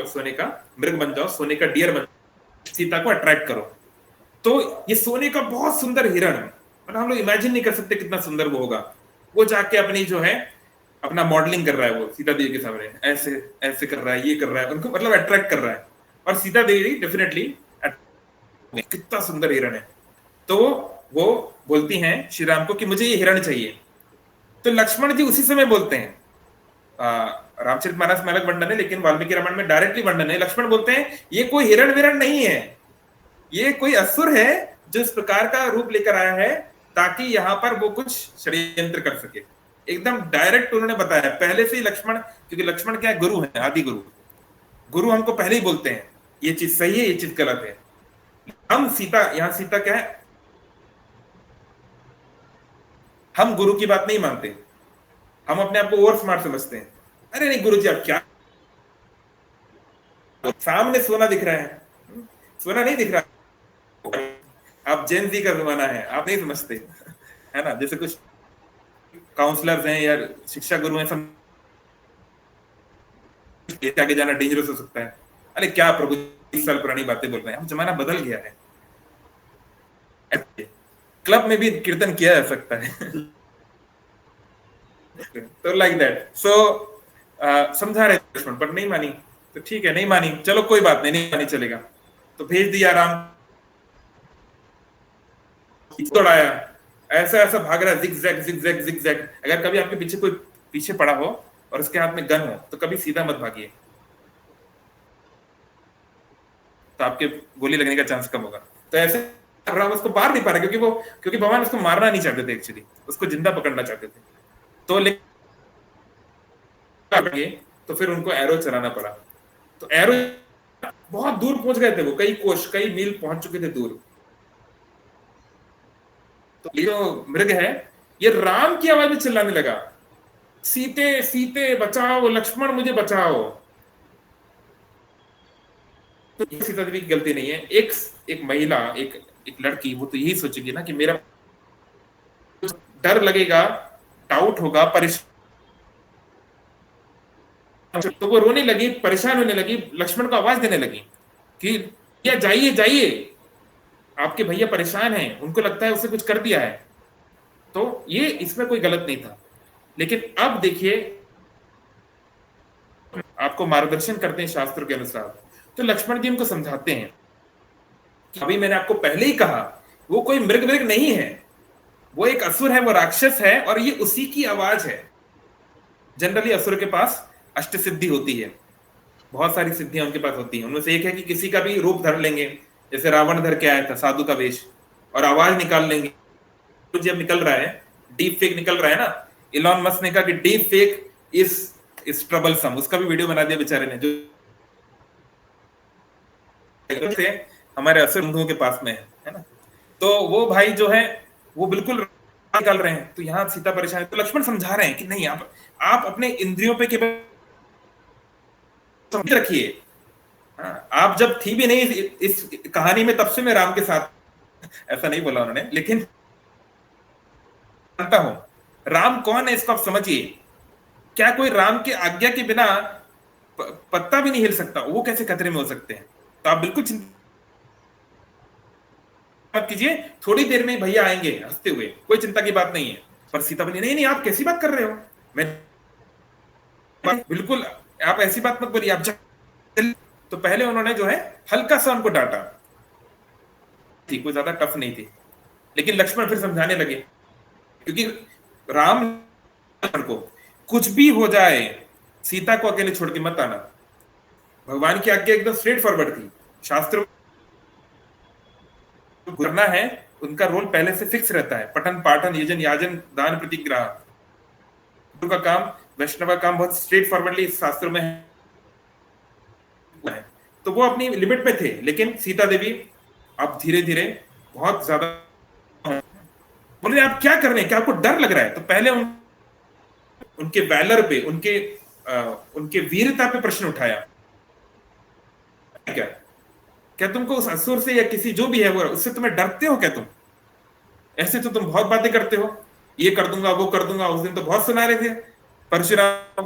सोने का मृग बन जाओ, सोने का डियर बन जाओ, सीता को अट्रैक्ट करो। तो ये सोने का बहुत सुंदर हिरण, मतलब हम लोग इमेजिन नहीं कर सकते कितना सुंदर वो होगा। वो जाके अपनी जो है अपना मॉडलिंग कर रहा है, वो सीता देवी के सामने ऐसे ऐसे कर रहा है, ये कर रहा है, उनको मतलब अट्रैक्ट कर रहा है। और सीता देवी डेफिनेटली कितना सुंदर हिरण है। तो वो बोलती हैं श्री राम को कि मुझे ये हिरण चाहिए। तो लक्ष्मण जी उसी समय बोलते हैं, रामचरितमानस में अलग वर्णन है, लेकिन वाल्मीकि रामायण में डायरेक्टली वर्णन है। लक्ष्मण बोलते हैं ये कोई हिरण विरण नहीं है, ये कोई असुर है जो इस प्रकार का रूप लेकर आया है ताकि यहाँ पर वो कुछ षड्यंत्र कर सके। एकदम डायरेक्ट उन्होंने बताया पहले से ही लक्ष्मण, क्योंकि लक्ष्मण क्या है, गुरु है, आदि गुरु। गुरु हमको पहले ही बोलते हैं ये चीज सही है, ये चीज गलत है। हम सीता, यहाँ सीता क्या है, हम गुरु की बात नहीं मानते, हम अपने आप को ओवर स्मार्ट समझते हैं। अरे नहीं गुरु जी आप क्या, सामने सोना दिख रहा है, सोना नहीं दिख रहा, आप जेन जी का जमाना है, आप नहीं समझते, है ना। जैसे कुछ काउंसलर्स हैं या शिक्षा गुरु हैं, आगे जाना डेंजरस हो सकता है। अरे क्या प्रभु 20 साल पुरानी बातें बोल रहे हैं, हम जमाना बदल गया है। क्लब में भी कीर्तन किया जा सकता है। तो लाइक दैट, सो समझा रहे लक्ष्मण, पर नहीं मानी। तो ठीक है, नहीं मानी, चलो कोई बात नहीं, नहीं मानी चलेगा। तो भेज दिया राम, दौड़ाया, ऐसा ऐसा भाग रहा है, zig zag zig zag zig zag. अगर कभी आपके पीछे कोई पीछे पड़ा हो और उसके हाथ में गन हो तो कभी सीधा मत भागिए, तो आपके गोली लगने का चांस कम होगा। तो ऐसे राम उसको मार नहीं पा रहे, क्योंकि भगवान उसको मारना नहीं चाहते थे, एक्चुअली उसको जिंदा पकड़ना चाहते थे। तो तो फिर उनको एरो चलाना पड़ा। तो एरो बहुत दूर पहुंच गए थे, वो कई कोस कई मील पहुंच चुके थे दूर। तो ये जो मृग है ये राम की आवाज में चिल्लाने लगा, सीते सीते बचाओ, लक्ष्मण मुझे बचाओ। तो ये सीता देवी की गलती नहीं है। एक महिला, एक लड़की, वो तो यही सोचेगी ना कि मेरा डर लगेगा, डाउट होगा, परेशान, तो वो रोने लगी, परेशान होने लगी, लक्ष्मण को आवाज देने लगी कि या जाइए जाइए, आपके भैया परेशान हैं, उनको लगता है उसने कुछ कर दिया है। तो ये इसमें कोई गलत नहीं था। लेकिन अब देखिए, आपको मार्गदर्शन करते हैं शास्त्रों के अनुसार। तो लक्ष्मण जी उनको समझाते हैं, अभी मैंने आपको पहले ही कहा वो कोई मृग नहीं है, वो एक असुर है, वो राक्षस है, और ये उसी की आवाज है। जनरली असुर के पास अष्ट सिद्धि होती है, बहुत सारी सिद्धियां उनके पास होती हैं। उनमें से एक है कि किसी का भी रूप धर लेंगे, जैसे रावण धर के आया था साधु का वेश, और आवाज निकाल लेंगे। तो जब निकल रहा है, डीप फेक निकल रहा है ना, इलॉन मस्क ने कहा कि डीप फेक इज ट्रबलसम, उसका भी वीडियो बना दिया बेचारे ने, जो हमारे असुर बंधुओं के पास में है ना। तो वो भाई जो है वो बिल्कुल निकाल रहे हैं। तो यहाँ सीता परेशान है, तो लक्ष्मण समझा रहे हैं कि नहीं, आप अपने इंद्रियों पे केवल रखिए। आप जब थी भी नहीं इस कहानी में, तब से मैं राम के साथ, ऐसा नहीं बोला उन्होंने, लेकिन जानता हूं राम कौन है, इसको आप समझिए। क्या कोई राम की आज्ञा के बिना पत्ता भी नहीं हिल सकता, वो कैसे खतरे में हो सकते हैं। तो आप बिल्कुल चिंता मत कीजिए, थोड़ी देर में भैया आएंगे हंसते हुए, कोई चिंता की बात नहीं है। पर सीता बोली नहीं नहीं, आप कैसी बात कर रहे हो, मैं बिल्कुल, आप ऐसी बात मत बोलिए, आप। तो पहले उन्होंने जो है हल्का सा उनको डांटा, थी कोई ज्यादा टफ नहीं थी। लेकिन लक्ष्मण फिर समझाने लगे, क्योंकि राम को कुछ भी हो जाए सीता को अकेले छोड़ के मत आना। भगवान की आज्ञा एकदम स्ट्रेट फॉरवर्ड थी, शास्त्र करना है, उनका रोल पहले से फिक्स रहता है। पठन पाठन यजन याजन दान प्रतिग्रह, गुरु का काम, वैष्णव का काम बहुत स्ट्रेट फॉरवर्डली शास्त्र में है। तो वो अपनी लिमिट में थे। लेकिन सीता देवी अब धीरे धीरे बहुत ज्यादा बोले, आप क्या कर रहे हैं, क्या आपको डर लग रहा है। तो पहले उनके वैलर पे, उनके वीरता पे प्रश्न उठाया, क्या क्या तुमको उस असुर से या किसी जो भी है वो उससे तुम्हें डरते हो क्या तुम? ऐसे तो तुम बहुत बातें करते हो, ये कर दूंगा वो कर दूंगा, उस दिन तो बहुत सुना रहे थे परशुराम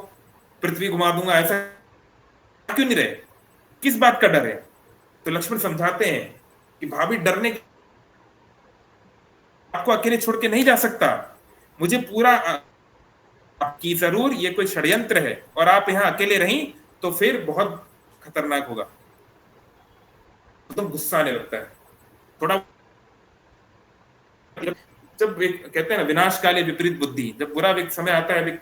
पृथ्वी घुमा दूंगा, ऐसा क्यों नहीं रहे? किस बात का डर है? तो लक्ष्मण समझाते हैं कि भाभी डरने, आपको अकेले छोड़ के नहीं जा सकता, मुझे पूरा कि जरूर ये कोई षड्यंत्र है और आप यहाँ अकेले रहीं तो फिर बहुत खतरनाक होगा। तो गुस्सा आने लगता है थोड़ा, जब कहते हैं ना विनाशकाले विपरीत बुद्धि, जब बुरा समय आता है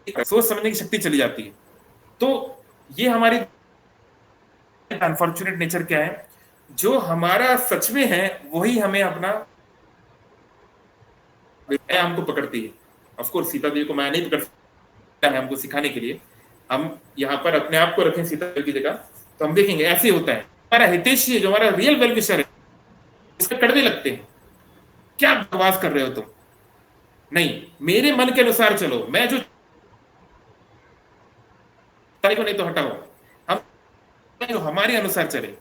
सोच समझने की शक्ति चली जाती है। तो ये हमारी अनफॉर्चुनेट नेचर क्या है, जो हमारा सच में है वही हमें अपना हमको पकड़ती है। ऑफ कोर्स सीता देवी को माया नहीं पकड़ सकता है, हमको सिखाने के लिए हम यहाँ पर अपने आप को रखें सीता देवी की जगह, तो हम देखेंगे ऐसे होता है। हमारा हितैषी है, जो हमारा रियल वेल विशर है, उसके कड़वे लगते हैं, क्या बकवास कर रहे हो तुम, नहीं मेरे मन के अनुसार चलो, मैं जो को नहीं तो हटाओ, हम जो हमारे अनुसार चले,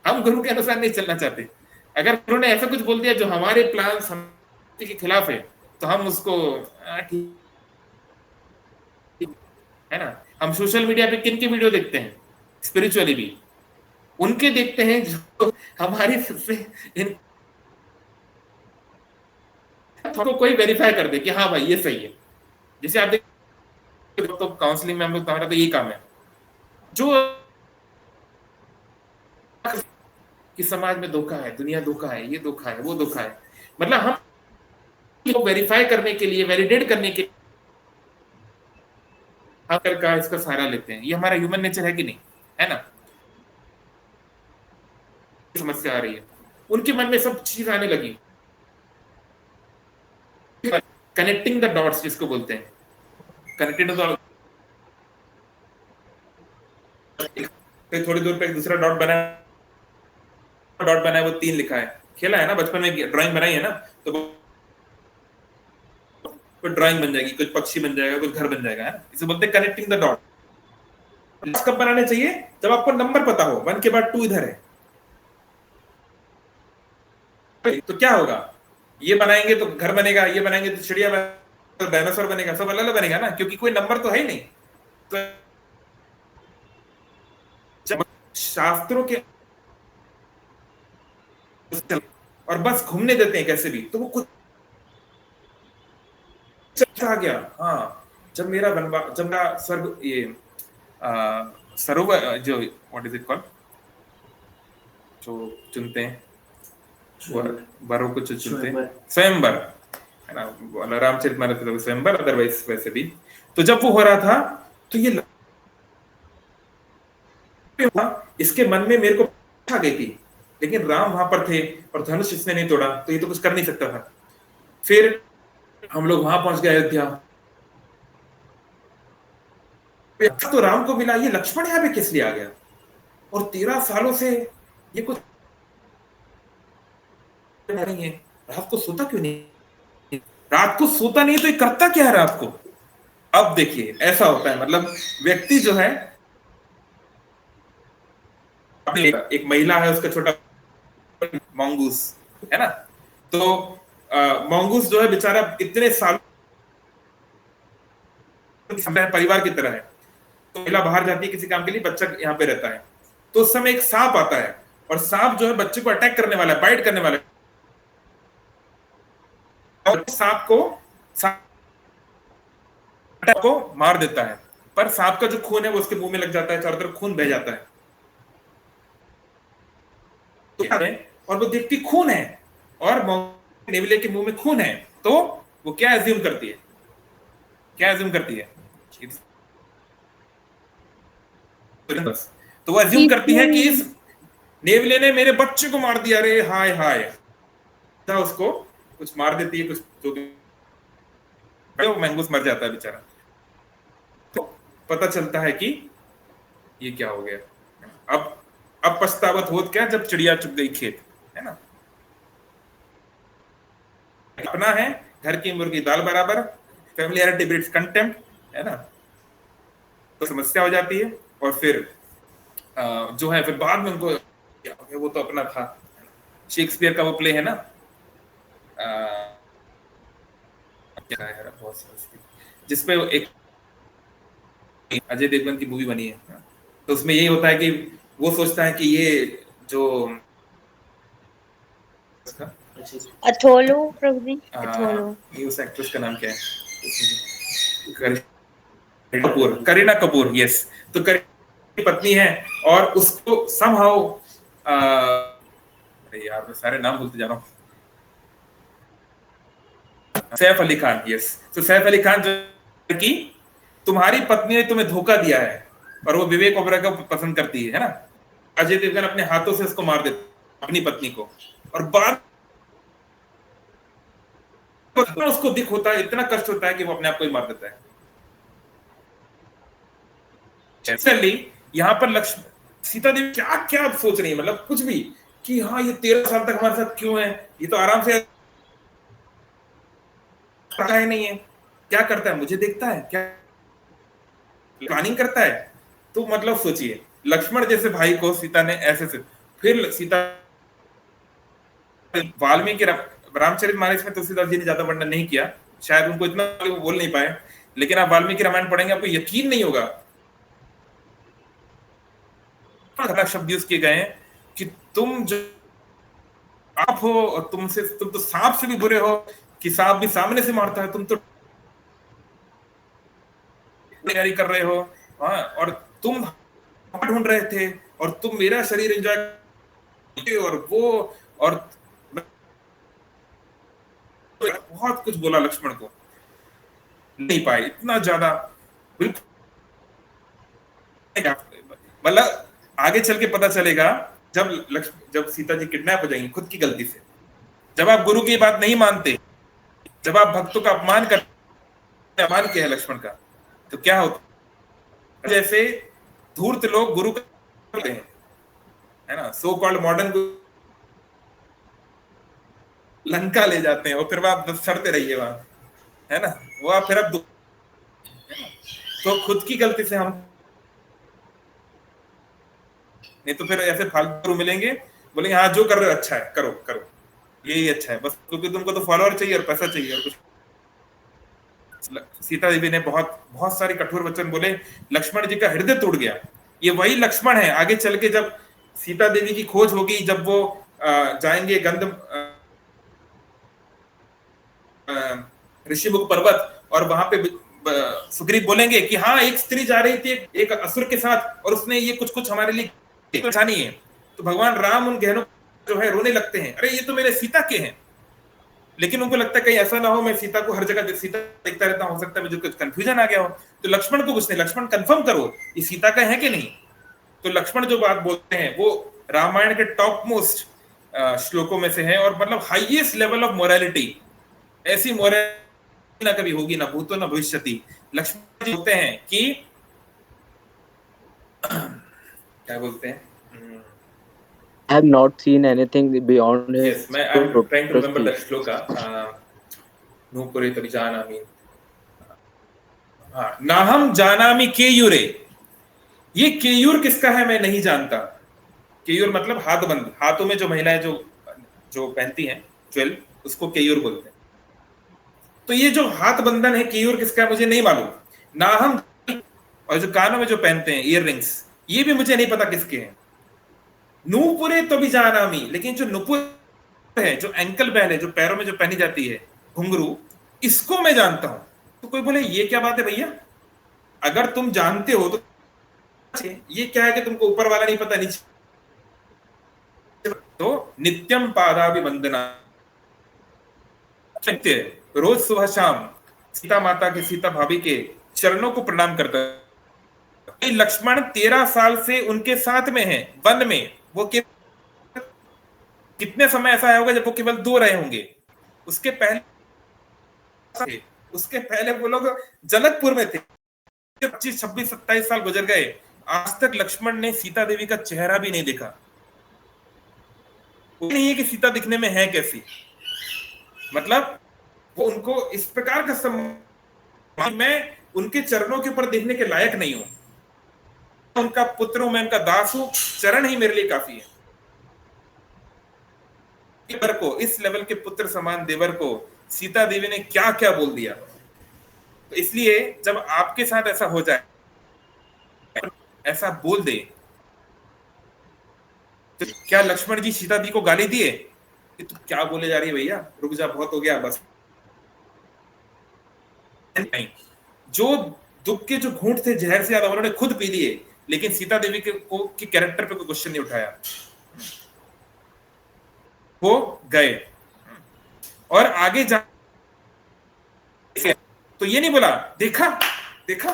हम गुरु के अनुसार नहीं चलना चाहते। अगर गुरु ने ऐसा कुछ बोल दिया जो हमारे प्लान के खिलाफ है तो हम उसको ठीक है ना। हम सोशल मीडिया पे किन के वीडियो देखते हैं, स्पिरिचुअली भी उनके देखते हैं जो हमारी सबसे तो कोई वेरीफाई कर दे कि हाँ भाई ये सही है। जैसे आप तो काउंसलिंग में हम लोग, हमारा तो यही काम है जो कि समाज में धोखा है, दुनिया धोखा है, ये धोखा है, वो धोखा है, मतलब हम वेरीफाई करने के लिए, वैलिडेट करने के लिए का इसका सहारा लेते हैं। ये हमारा ह्यूमन नेचर है कि नहीं, है ना। समस्या आ रही है, उनके मन में सब चीज आने लगी, कनेक्टिंग द डॉट्स जिसको बोलते हैं, कनेक्टेड द, फिर थोड़ी दूर पे एक दूसरा डॉट बना है, वो 3 लिखा है, खेला है ना बचपन में, ड्राइंग बनाई है ना, तो कोई ड्राइंग बन जाएगी, कुछ पक्षी बन जाएगा, कुछ घर बन जाएगा, है ना। इसे बोलते हैं कनेक्टिंग द डॉट। कब बनाने चाहिए? जब आपको नंबर पता हो, 1 के बाद 2 इधर है, तो क्या होगा, ये बनाएंगे तो घर बनेगा, ये बनाएंगे तो चिड़िया बनेगा, डायनासोर बनेगा, सब अलग अलग बनेगा ना, क्योंकि कोई नंबर तो है ही नहीं। तो जब शास्त्रों के और बस घूमने देते हैं कैसे भी, तो वो कुछ आ गया। हाँ, जब मेरा स्वर्ग, ये सरोवर, जो व्हाट इज इट कॉल्ड, जो चुनते हैं वरों को, जो चुनते हैं, स्वयंवर, है ना, रामचरितमानस में स्वयंवर, अदरवाइज वैसे भी। तो जब वो हो रहा था तो ये इसके मन में मेरे को आ गई थी, लेकिन राम वहां पर थे और धनुष इसने नहीं तोड़ा, तो ये तो कुछ कर नहीं सकता था। फिर हम लोग वहां पहुंच गए अयोध्या, तो राम को मिला, ये लक्ष्मण यहाँ पे किस लिए आ गया, और 13 सालों से ये कुछ नहीं है, रात को सोता क्यों नहीं, रात को सोता नहीं तो ये करता क्या है रात को। अब देखिए ऐसा होता है, मतलब व्यक्ति जो है, एक महिला है, उसका छोटा मंगूस है ना, तो मंगूस जो है बेचारा इतने साल परिवार की तरह है, तो महिला बाहर जाती है किसी काम के लिए, बच्चा यहाँ पे रहता है, तो उस समय एक सांप आता है, और सांप जो है बच्चे को अटैक करने वाला है, बाइट करने वाला है, और सांप को मार देता है, पर सांप का जो खून है वो उसके मुंह में लग जाता है, चारों तरफ खून बह जाता है, और वो देखती खून है, और नेवले के मुंह में खून है, तो वो क्या एज्यूम करती है, तो वो एज्यूम करती है कि इस नेवले ने मेरे बच्चे को मार दिया, रे हाय हाय, उसको कुछ मार देती है, कुछ जो वो मंगूस मर जाता है बेचारा। तो पता चलता है कि ये क्या हो गया। अब पछतावत होत क्या, जब चिड़िया चुग गई खेत, है ना। अपना है, घर की मुर्गी दाल बराबर, फैमिलियरिटी ब्रीड्स कंटेम्प्ट, है ना, तो समस्या हो जाती है। और फिर जो है फिर बाद में उनको वो तो अपना था शेक्सपियर का वो प्ले है ना, क्या है बहुत जिसपे एक अजय देवगन की मूवी बनी है, तो उसमें यही होता है कि वो सोचता है कि ये जो
अथोलो प्रभु जी, अथोलो,
ये उस एक्ट्रेस का नाम क्या है, करीना कपूर, यस। तो करीना की पत्नी है और उसको समहाउ अरे यार मैं सारे नाम भूलते जा रहा हूँ, सैफ अली खान, यस। तो सैफ अली खान जो कि तुम्हारी पत्नी ने तुम्हें धोखा दिया है और वो विवेक ओबेरॉय को पसंद करती है ना, अजय देवगन अपने हाथों से उसको मार देता अपनी पत्नी को, और बाद उसको दुख होता है, इतना कष्ट होता है कि वो अपने आप को ही मार देता है। यहाँ पर लक्ष्मण सीता देवी क्या क्या सोच रही है, मतलब कुछ भी कि हाँ ये 13 साल तक हमारे साथ क्यों है, ये तो आराम से नहीं है, क्या करता है मुझे देखता है, क्या प्लानिंग करता है। तो मतलब सोचिए लक्ष्मण जैसे भाई को सीता ने ऐसे से, फिर सीता वाल्मीकि रामचरितमानस में तुलसीदास जी ने ज्यादा वर्णन नहीं किया, शायद उनको इतना वो बोल नहीं पाए, लेकिन आप वाल्मीकि रामायण पढ़ेंगे आपको यकीन नहीं होगा शब्द यूज किए गए हैं कि तुम जो आप हो और तुम तो सांप से भी बुरे हो, कि सांप भी सामने से मारता है, तुम तो तैयारी कर रहे हो, हाँ, और तुम ढूंढ रहे थे और तुम मेरा शरीर एंजॉय और वो, और बहुत कुछ बोला लक्ष्मण को, नहीं पाए इतना ज्यादा, बिल्कुल। मतलब आगे चल के पता चलेगा जब सीता जी किडनैप हो जाएंगी खुद की गलती से, जब आप गुरु की बात नहीं मानते, जब आप भक्तों का अपमान करते, अपमान किया है लक्ष्मण का, तो क्या होता, जैसे धूर्त लोग गुरु करते हैं, है ना, सो कॉल्ड मॉडर्न लंका ले जाते हैं और फिर आप सड़ते रहिए वहां, है ना, वो आप फिर अब तो खुद की गलती से हम, नहीं तो फिर ऐसे फालतू मिलेंगे, बोलेंगे हाँ जो कर रहे हो अच्छा है, करो करो, यही अच्छा है बस, क्योंकि तुमको तो फॉलोअर चाहिए और पैसा चाहिए और कुछ। सीता देवी ने बहुत बहुत सारे कठोर वचन बोले, लक्ष्मण जी का हृदय टूट गया। ये वही लक्ष्मण है आगे चल के जब सीता देवी की खोज होगी, जब वो जाएंगे ऋषिमुख पर्वत, और वहां पे सुग्रीव बोलेंगे कि हाँ एक स्त्री जा रही थी एक असुर के साथ और उसने ये कुछ कुछ हमारे लिए परेशानी है, तो भगवान राम उन गहनों जो है रोने लगते हैं, अरे ये तो मेरे सीता के हैं, लेकिन उनको लगता है कहीं ऐसा ना हो मैं सीता को हर जगह सीता देखता रहता, हो सकता है मुझे कुछ कंफ्यूजन आ गया हो, तो लक्ष्मण को पूछते, लक्ष्मण कंफर्म करो ये सीता का है कि नहीं। तो लक्ष्मण जो बात बोलते हैं वो रामायण के टॉप मोस्ट श्लोकों में से है, और मतलब हाईएस्ट लेवल ऑफ मोरालिटी, ऐसी मोरालिटी ना कभी होगी, ना भूतो ना भविष्यति। लक्ष्मण जी बोलते हैं कि क्या बोलते हैं,
I have not seen anything beyond his.
Yes, I'm trying to remember that shloka. Nupure tabi janami. हाँ, नाहम जानामि केयूरे, ये केयूर किसका है मैं नहीं जानता। केयूर मतलब हाथबंद, हाथों में जो महिलाएं जो पहनती हैं ज्वेल, उसको केयूर बोलते हैं। तो ये जो हाथ बंधन है केयूर किसका है मुझे नहीं मालूम। नाहम, और जो कानों में जो पहनते हैं ईयर रिंग्स, ये भी मुझे नहीं पता किसके हैं। नूपुरे तो भी जानामी, लेकिन जो नुपुर है, जो एंकल बेल है, जो पैरों में जो पहनी जाती है घुंघरू, इसको मैं जानता हूं। तो कोई बोले ये क्या बात है भैया, अगर तुम जानते हो तो ये क्या है कि तुमको ऊपर वाला नहीं पता नीचे। तो नित्यम पादाभिवंदना, रोज सुबह शाम सीता माता के, सीता भाभी के चरणों को प्रणाम करता है। लक्ष्मण 13 साल से उनके साथ में है वन में, वो कितने समय ऐसा होगा जब वो केवल 2 रहे होंगे। उसके पहले वो लोग जनकपुर में थे, 25, 26, 27 साल गुजर गए, आज तक लक्ष्मण ने सीता देवी का चेहरा भी नहीं देखा। वो नहीं है कि सीता दिखने में है कैसी, मतलब वो उनको इस प्रकार का मैं उनके चरणों के ऊपर देखने के लायक नहीं हूं। उनका पुत्र हूं, मैं उनका दास हूं, चरण ही मेरे लिए काफी है। देवर को, इस लेवल के पुत्र समान देवर को सीता देवी ने क्या क्या बोल दिया। तो इसलिए जब आपके साथ ऐसा हो जाए, ऐसा बोल दे, तो क्या लक्ष्मण जी सीता दी को गाली दिए कि तू क्या बोले जा रही है भैया, रुक जा, बहुत हो गया बस? नहीं, जो दुख के जो घूंट थे जहर से ज्यादा उन्होंने खुद पी लिए, लेकिन सीता देवी के कैरेक्टर पे कोई क्वेश्चन नहीं उठाया, वो गए और आगे जा। तो ये नहीं बोला देखा देखा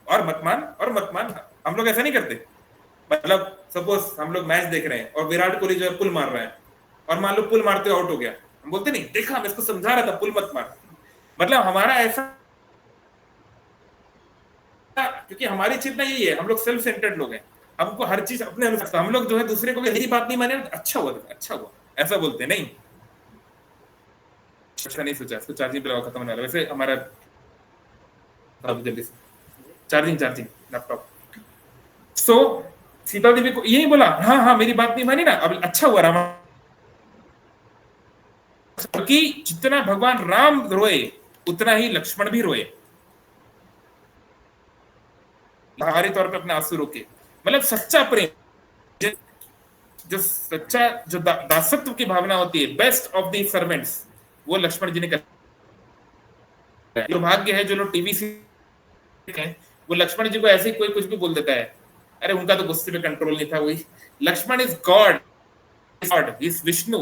और मत मान और मत मान। हम लोग ऐसा नहीं करते। मतलब सपोज हम लोग मैच देख रहे हैं और विराट कोहली जो है पुल मार रहा है और मान लो पुल मारते आउट हो गया, हम बोलते नहीं देखा, मैं इसको समझा रहा था पुल मत मार। मतलब हमारा ऐसा, क्योंकि हमारी चेतना यही है, हम लोग सेल्फ सेंटर्ड लोग हैं, हमको हर चीज अपने अनुसार, हम लोग जो है दूसरे को मेरी बात नहीं माने, अच्छा हुआ अच्छा हुआ ऐसा बोलते नहीं। अच्छा नहीं सोचा, इसको चार्जिंग पे खत्म होने वाला। वैसे हमारा जल्दी से चार्जिंग लैपटॉप। सो सीता देवी को यही बोला, हाँ हाँ मेरी बात नहीं मानी ना, अब अच्छा हुआ राम। क्योंकि जितना भगवान राम रोए उतना ही लक्ष्मण भी रोए, बाहरी तौर पे अपने आंसू रोके। मतलब सच्चा प्रेम, जो सच्चा जो दासत्व की भावना होती है, बेस्ट ऑफ द सर्वेंट्स, वो लक्ष्मण जी ने कर। दुर्भाग्य है जो लोग टीवी से हैं, वो लक्ष्मण जी को ऐसे ही कोई कुछ भी बोल देता है, अरे उनका तो गुस्से पे कंट्रोल नहीं था। वही Lakshman is God, is Vishnu,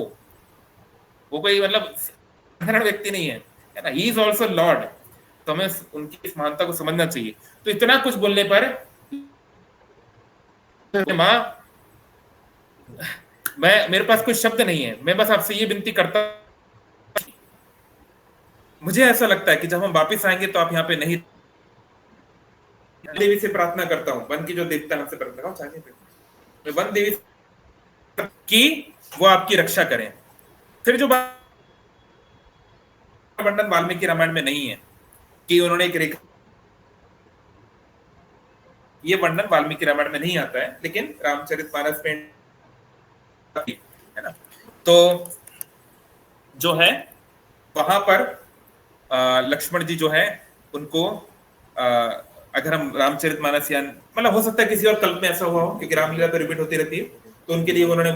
वो कोई मतलब साधारण व्यक्ति नहीं है ना, ही इज ऑल्सो लॉर्ड। तो हमें उनकी इस महानता को समझना चाहिए। तो इतना कुछ बोलने पर माँ, मेरे पास कोई शब्द नहीं है, मैं बस आपसे ये विनती करता, मुझे ऐसा लगता है कि जब हम वापस आएंगे तो आप यहाँ पे नहीं। देवी से प्रार्थना करता हूँ, वन की जो देवता है उनसे प्रार्थना करता हूँ, मैं वन देवी की वो आपकी रक्षा करें। फिर जो वर्णन वाल्मीकि रामायण में नहीं है कि उन्होंने एक रेखा, ये वर्णन वाल्मीकि रामायण में नहीं आता है, लेकिन रामचरितमानस में है ना। तो जो है वहां पर लक्ष्मण जी जो है उनको, अगर हम रामचरितमानस या मतलब हो सकता है किसी और कल्प में ऐसा हुआ हो, क्योंकि रामलीला तो रिपीट होती रहती है, तो उनके लिए उन्होंने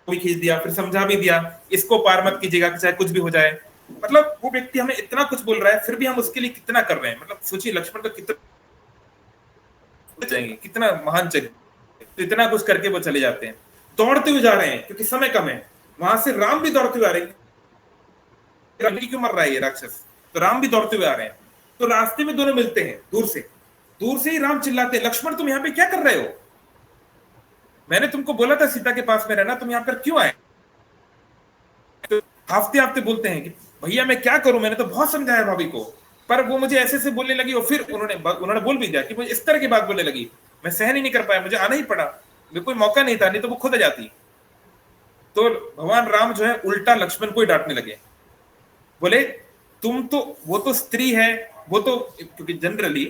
भी खींच दिया, फिर समझा भी दिया इसको पार मत कीजिएगा चाहे कुछ भी हो जाए। मतलब वो व्यक्ति हमें इतना कुछ बोल रहा है, फिर भी हम उसके लिए कितना कर रहे हैं। मतलब सोचिए लक्ष्मण का कितना जाएंगे, कितना महान चरित्र, तो इतना कुछ करके वो चले जाते हैं, दौड़ते हुए जा रहे हैं क्योंकि समय कम है। वहां से राम भी दौड़ते हुए आ रहे हैं, क्यों मर रहा है ये राक्षस, तो राम भी दौड़ते हुए आ रहे हैं। तो रास्ते में दोनों मिलते हैं, दूर से ही राम चिल्लाते हैं, लक्ष्मण तुम यहाँ पे क्या कर रहे हो, मैंने तुमको बोला था सीता के पास में रहना, तुम यहाँ पर क्यों आए। तो हाफते हाफते बोलते हैं कि भैया मैं क्या करूं, मैंने तो बहुत समझाया भाभी को, पर वो मुझे ऐसे से बोलने लगी। और फिर उन्होंने बोल भी दिया कि मुझे इस तरह की बात बोलने लगी, मैं सहन ही नहीं कर पाया, मुझे आना ही पड़ा, मेरे कोई मौका नहीं था, नहीं तो वो खुद आ जाती। तो भगवान राम जो है उल्टा लक्ष्मण को ही डांटने लगे, बोले तुम तो, वो तो स्त्री है, वो तो, क्योंकि generally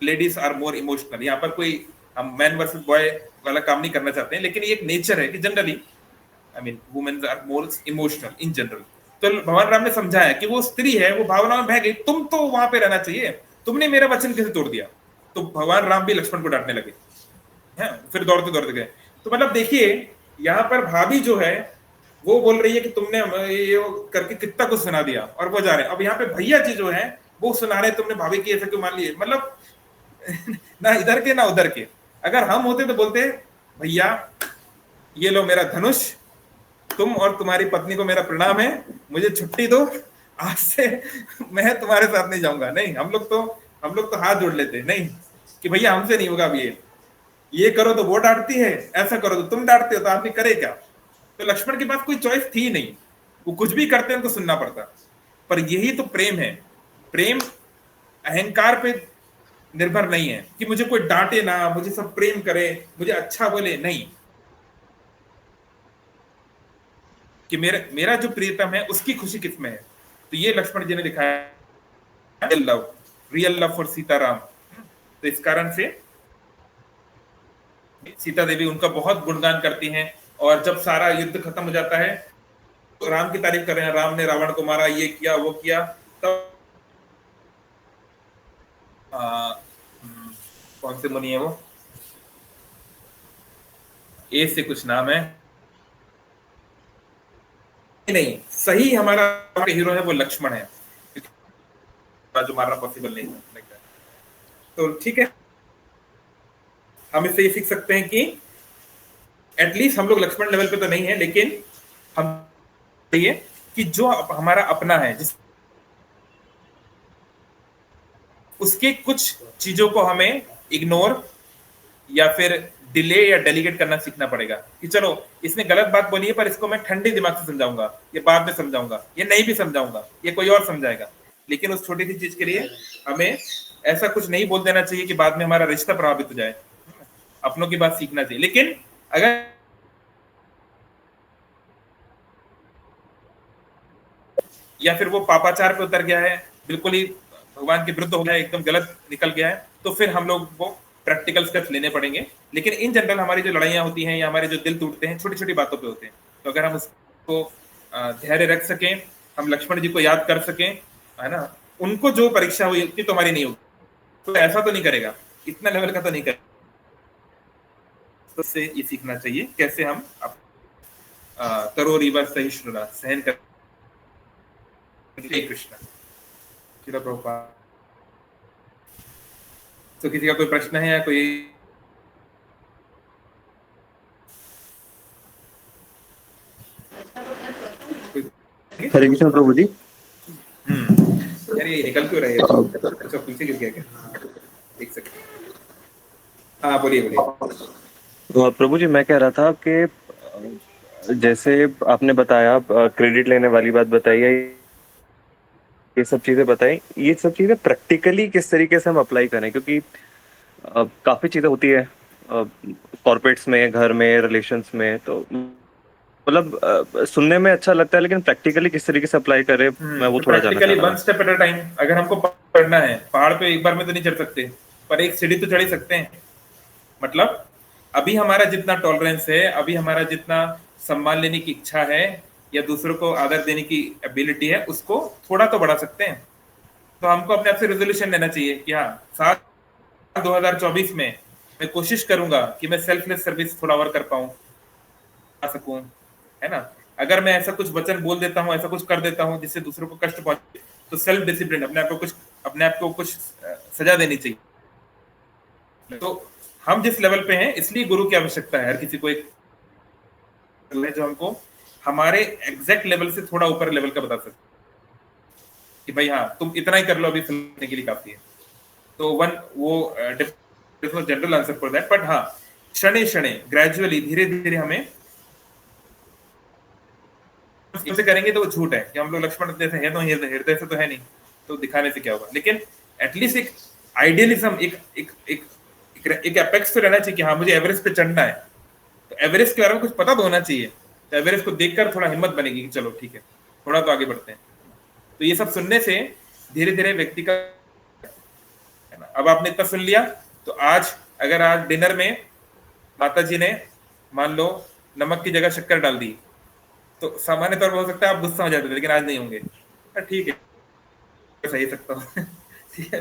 ladies are more emotional, यहाँ पर कोई हम मैन वर्सेस बॉय वाला काम नहीं करना चाहते हैं, लेकिन ये एक नेचर है कि generally I mean women are more emotional in general. तो भगवान राम ने समझाया कि वो स्त्री है, वो भावना में बह गई, तुम तो वहां पे रहना चाहिए, तुमने मेरा वचन कैसे तोड़ दिया। तो भगवान राम भी लक्ष्मण को डांटने लगे हैं, फिर दौड़ते दौड़ते गए। तो मतलब देखिए यहाँ पर भाभी जो है वो बोल रही है कि तुमने ये करके कितना कुछ सुना दिया, और वो जा रहे हैं। अब यहाँ पे भैया जी जो है वो सुना रहे तुमने भाभी की ऐसे क्यों मान लिए, मतलब ना इधर के ना उधर के। अगर हम होते तो बोलते भैया ये लो मेरा धनुष, तुम और तुम्हारी पत्नी को मेरा प्रणाम है, मुझे छुट्टी दो, आज से मैं तुम्हारे साथ नहीं जाऊंगा। नहीं, हम लोग तो हाथ जोड़ लेते, नहीं कि भैया हमसे नहीं होगा, अब ये करो तो वो डांटती है, ऐसा करो तो तुम डांटते हो, तो आदमी करे क्या। तो लक्ष्मण के पास कोई चॉइस थी नहीं, वो कुछ भी करते उनको सुनना पड़ता। पर यही तो प्रेम है। प्रेम अहंकार पे निर्भर नहीं है कि मुझे कोई डांटे ना, मुझे सब प्रेम करे, मुझे अच्छा बोले, नहीं, कि मेरा जो प्रियतम है उसकी खुशी किसमें है। तो ये लक्ष्मण जी ने दिखाया रियल लव फॉर सीताराम। तो इस कारण से सीता देवी उनका बहुत गुणगान करती हैं, और जब सारा युद्ध खत्म हो जाता है तो राम की तारीफ कर रहे हैं, राम ने रावण को मारा, ये किया वो किया। तब कौन से मुनि है वो, ए से कुछ नाम है, नहीं सही हमारा हीरो है वो लक्ष्मण है, जो मारना पॉसिबल नहीं है। तो ठीक है, हम इससे ये सीख सकते हैं कि एटलीस्ट हम लोग लक्ष्मण लेवल पे तो नहीं है, लेकिन हम ये कि जो हमारा अपना है, जिस उसके कुछ चीजों को हमें इग्नोर या फिर डिले या डेलीगेट करना सीखना पड़ेगा, कि चलो इसने गलत बात बोली है पर इसको मैं ठंडे दिमाग से समझाऊंगा, ये बाद में समझाऊंगा, ये नहीं भी समझाऊंगा, ये कोई और समझाएगा। लेकिन उस छोटी सी चीज के लिए हमें ऐसा कुछ नहीं बोल देना चाहिए कि बाद में हमारा रिश्ता प्रभावित हो जाए। अपनों की बात सीखना चाहिए। लेकिन अगर या फिर वो पापाचार पे उतर गया है, बिल्कुल ही भगवान के विरुद्ध हो गया है, एकदम गलत निकल गया है, तो फिर हम लोग को प्रैक्टिकल स्टेप्स लेने पड़ेंगे। लेकिन इन जनरल हमारी जो लड़ाइयाँ होती हैं या हमारे जो दिल टूटते हैं छोटी छोटी बातों पे होते हैं, तो अगर हम उसको धैर्य रख सकें, हम लक्ष्मण जी को याद कर सकें, है ना, उनको जो परीक्षा हुई उतनी तो हमारी नहीं होगी, तो ऐसा तो नहीं करेगा, इतना लेवल का तो नहीं करेगा। तो से ये सीखना चाहिए कैसे हम तरोरीवा सहिष्णुता सहन कर। कृष्ण श्रील प्रभुपाद। तो किसी का कोई प्रश्न है या कोई?
हरे कृष्ण प्रभु जी।
यार ये निकल क्यों रहे हैं? अच्छा पीछे गिर गया क्या? एक सेकंड। हाँ बोलिए बोलिए।
प्रभु जी मैं कह रहा था कि जैसे आपने बताया क्रेडिट लेने वाली बात बताई है, ये सब चीजें बताई, ये सब चीजें प्रैक्टिकली किस तरीके से हम अप्लाई करें, क्योंकि काफी चीजें होती है कॉर्पोरेट्स में, घर में, रिलेशंस में, तो मतलब सुनने में अच्छा लगता है लेकिन प्रैक्टिकली किस तरीके से अप्लाई करें मैं वो थोड़ा जानना चाहता हूं।
One step at a time. अगर हमको पढ़ना है, पहाड़ पे एक बार में तो नहीं चढ़ सकते, पर एक सीढ़ी तो चढ़ ही सकते हैं। मतलब अभी हमारा जितना टॉलरेंस है, अभी हमारा जितना सम्मान लेने की इच्छा है या दूसरों को आदर देने की एबिलिटी है, उसको थोड़ा तो बढ़ा सकते हैं। तो हमको अपने आप से रेजोल्यूशन लेना चाहिए कि हाँ, साल 2024 में मैं कोशिश करूंगा कि मैं सेल्फलेस सर्विस थोड़ा और कर पाऊं, आ सकूं, है ना। अगर मैं ऐसा कुछ वचन बोल देता हूं, ऐसा कुछ कर देता हूं जिससे दूसरों को कष्ट पहुंचे, तो सेल्फ डिसिप्लिन, अपने आप को कुछ सजा देनी चाहिए। तो हम जिस लेवल पे हैं, इसलिए गुरु की आवश्यकता है। हर किसी को एक जो हमको हमारे एग्जैक्ट लेवल से थोड़ा ऊपर लेवल का बता सकते कि भाई हाँ तुम इतना ही कर लो, अभी सुनने के लिए काफी है। तो वो general answer for that, but हाँ क्षणे क्षणे ग्रेजुअली धीरे धीरे हमें से करेंगे तो वो झूठ है कि हम लोग लक्ष्मण जैसे है, तो हृदय से तो है नहीं, तो दिखाने से क्या होगा। लेकिन एटलीस्ट एक आइडियलिज्म, एक एपेक्स तो रहना चाहिए कि हाँ मुझे एवरेस्ट पे चढ़ना है, तो एवरेस्ट के बारे में कुछ पता तो होना चाहिए। तो एवरेस्ट को देखकर थोड़ा हिम्मत बनेगी कि चलो ठीक है, थोड़ा तो आगे बढ़ते हैं। तो ये सब सुनने से धीरे धीरे व्यक्ति का, अब आपने इतना सुन लिया, तो आज अगर आज डिनर में माता जी ने मान लो नमक की जगह शक्कर डाल दी, तो सामान्य तौर पर हो सकता है आप गुस्सा हो जाते थे, लेकिन आज नहीं होंगे। ठीक है, सही सकता हूँ ठीक है,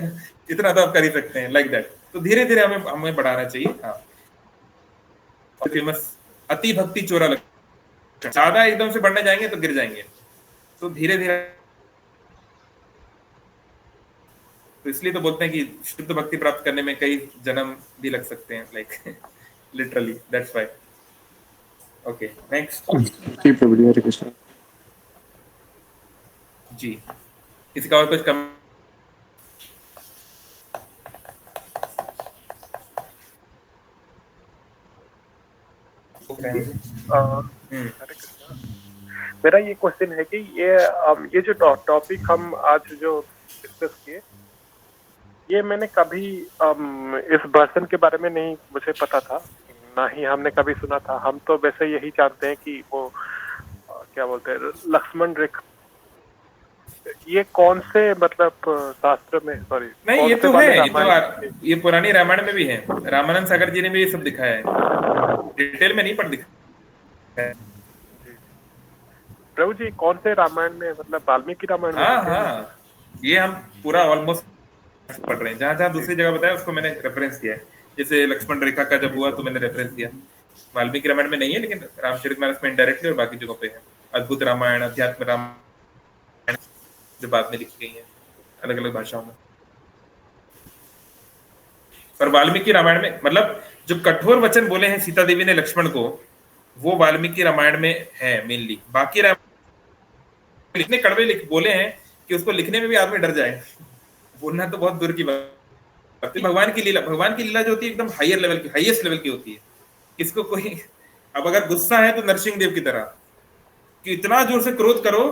इतना तो आप कर ही सकते हैं, लाइक दैट। तो धीरे धीरे हमें बढ़ाना चाहिए। हाँ, फेमस अति भक्ति चोरा लक्षण, ज्यादा एकदम से बढ़ने जाएंगे तो गिर जाएंगे। तो धीरे धीरे, तो इसलिए तो बोलते हैं कि शुद्ध भक्ति प्राप्त करने में कई जन्म भी लग सकते हैं, like literally, that's why. Okay, next.
जी प्रभु जी, हरे कृष्ण
जी। किसी का और कुछ कम?
मेरा ये क्वेश्चन है कि ये जो टॉपिक हम आज जो डिस्कस किए, ये मैंने कभी इस वर्जन के बारे में नहीं मुझे पता था, ना ही हमने कभी सुना था। हम तो वैसे यही जानते हैं कि वो क्या बोलते हैं, लक्ष्मण रेखा ये कौन से मतलब शास्त्र में, सॉरी
नहीं, ये तो है, ये पुरानी रामायण में भी है। रामानंद सागर जी ने भी ये सब दिखाया है, डिटेल में नहीं पढ़ दिखा है।
प्रभु जी कौन से रामायण में, मतलब वाल्मीकि रामायण में?
हाँ, ये हम पूरा ऑलमोस्ट पढ़ रहे हैं। जहाँ जहाँ दूसरी जगह बताया उसको मैंने रेफरेंस दिया है। जैसे लक्ष्मण रेखा का जब हुआ तो मैंने रेफरेंस दिया। वाल्मीकि रामायण में नहीं है, लेकिन रामचरितमानस में इनडायरेक्टली और बाकी जगहों पे है। अद्भुत रामायण, अध्यात्म रामायण जो बाद में लिखी गई है अलग अलग भाषाओं में। पर वाल्मीकि रामायण में मतलब जो कठोर वचन बोले हैं सीता देवी ने लक्ष्मण को, वो वाल्मीकि रामायण में है मेनली। बाकी रामायण इतने कड़वे बोले हैं कि उसको लिखने में भी आदमी डर जाए, बोलना तो बहुत दूर की बात है। भगवान की लीला जो होती है एकदम हायर लेवल की, हाईएस्ट लेवल की होती है। किसको कोई, अब अगर गुस्सा है तो नरसिंह देव की तरह कि इतना जोर से क्रोध करो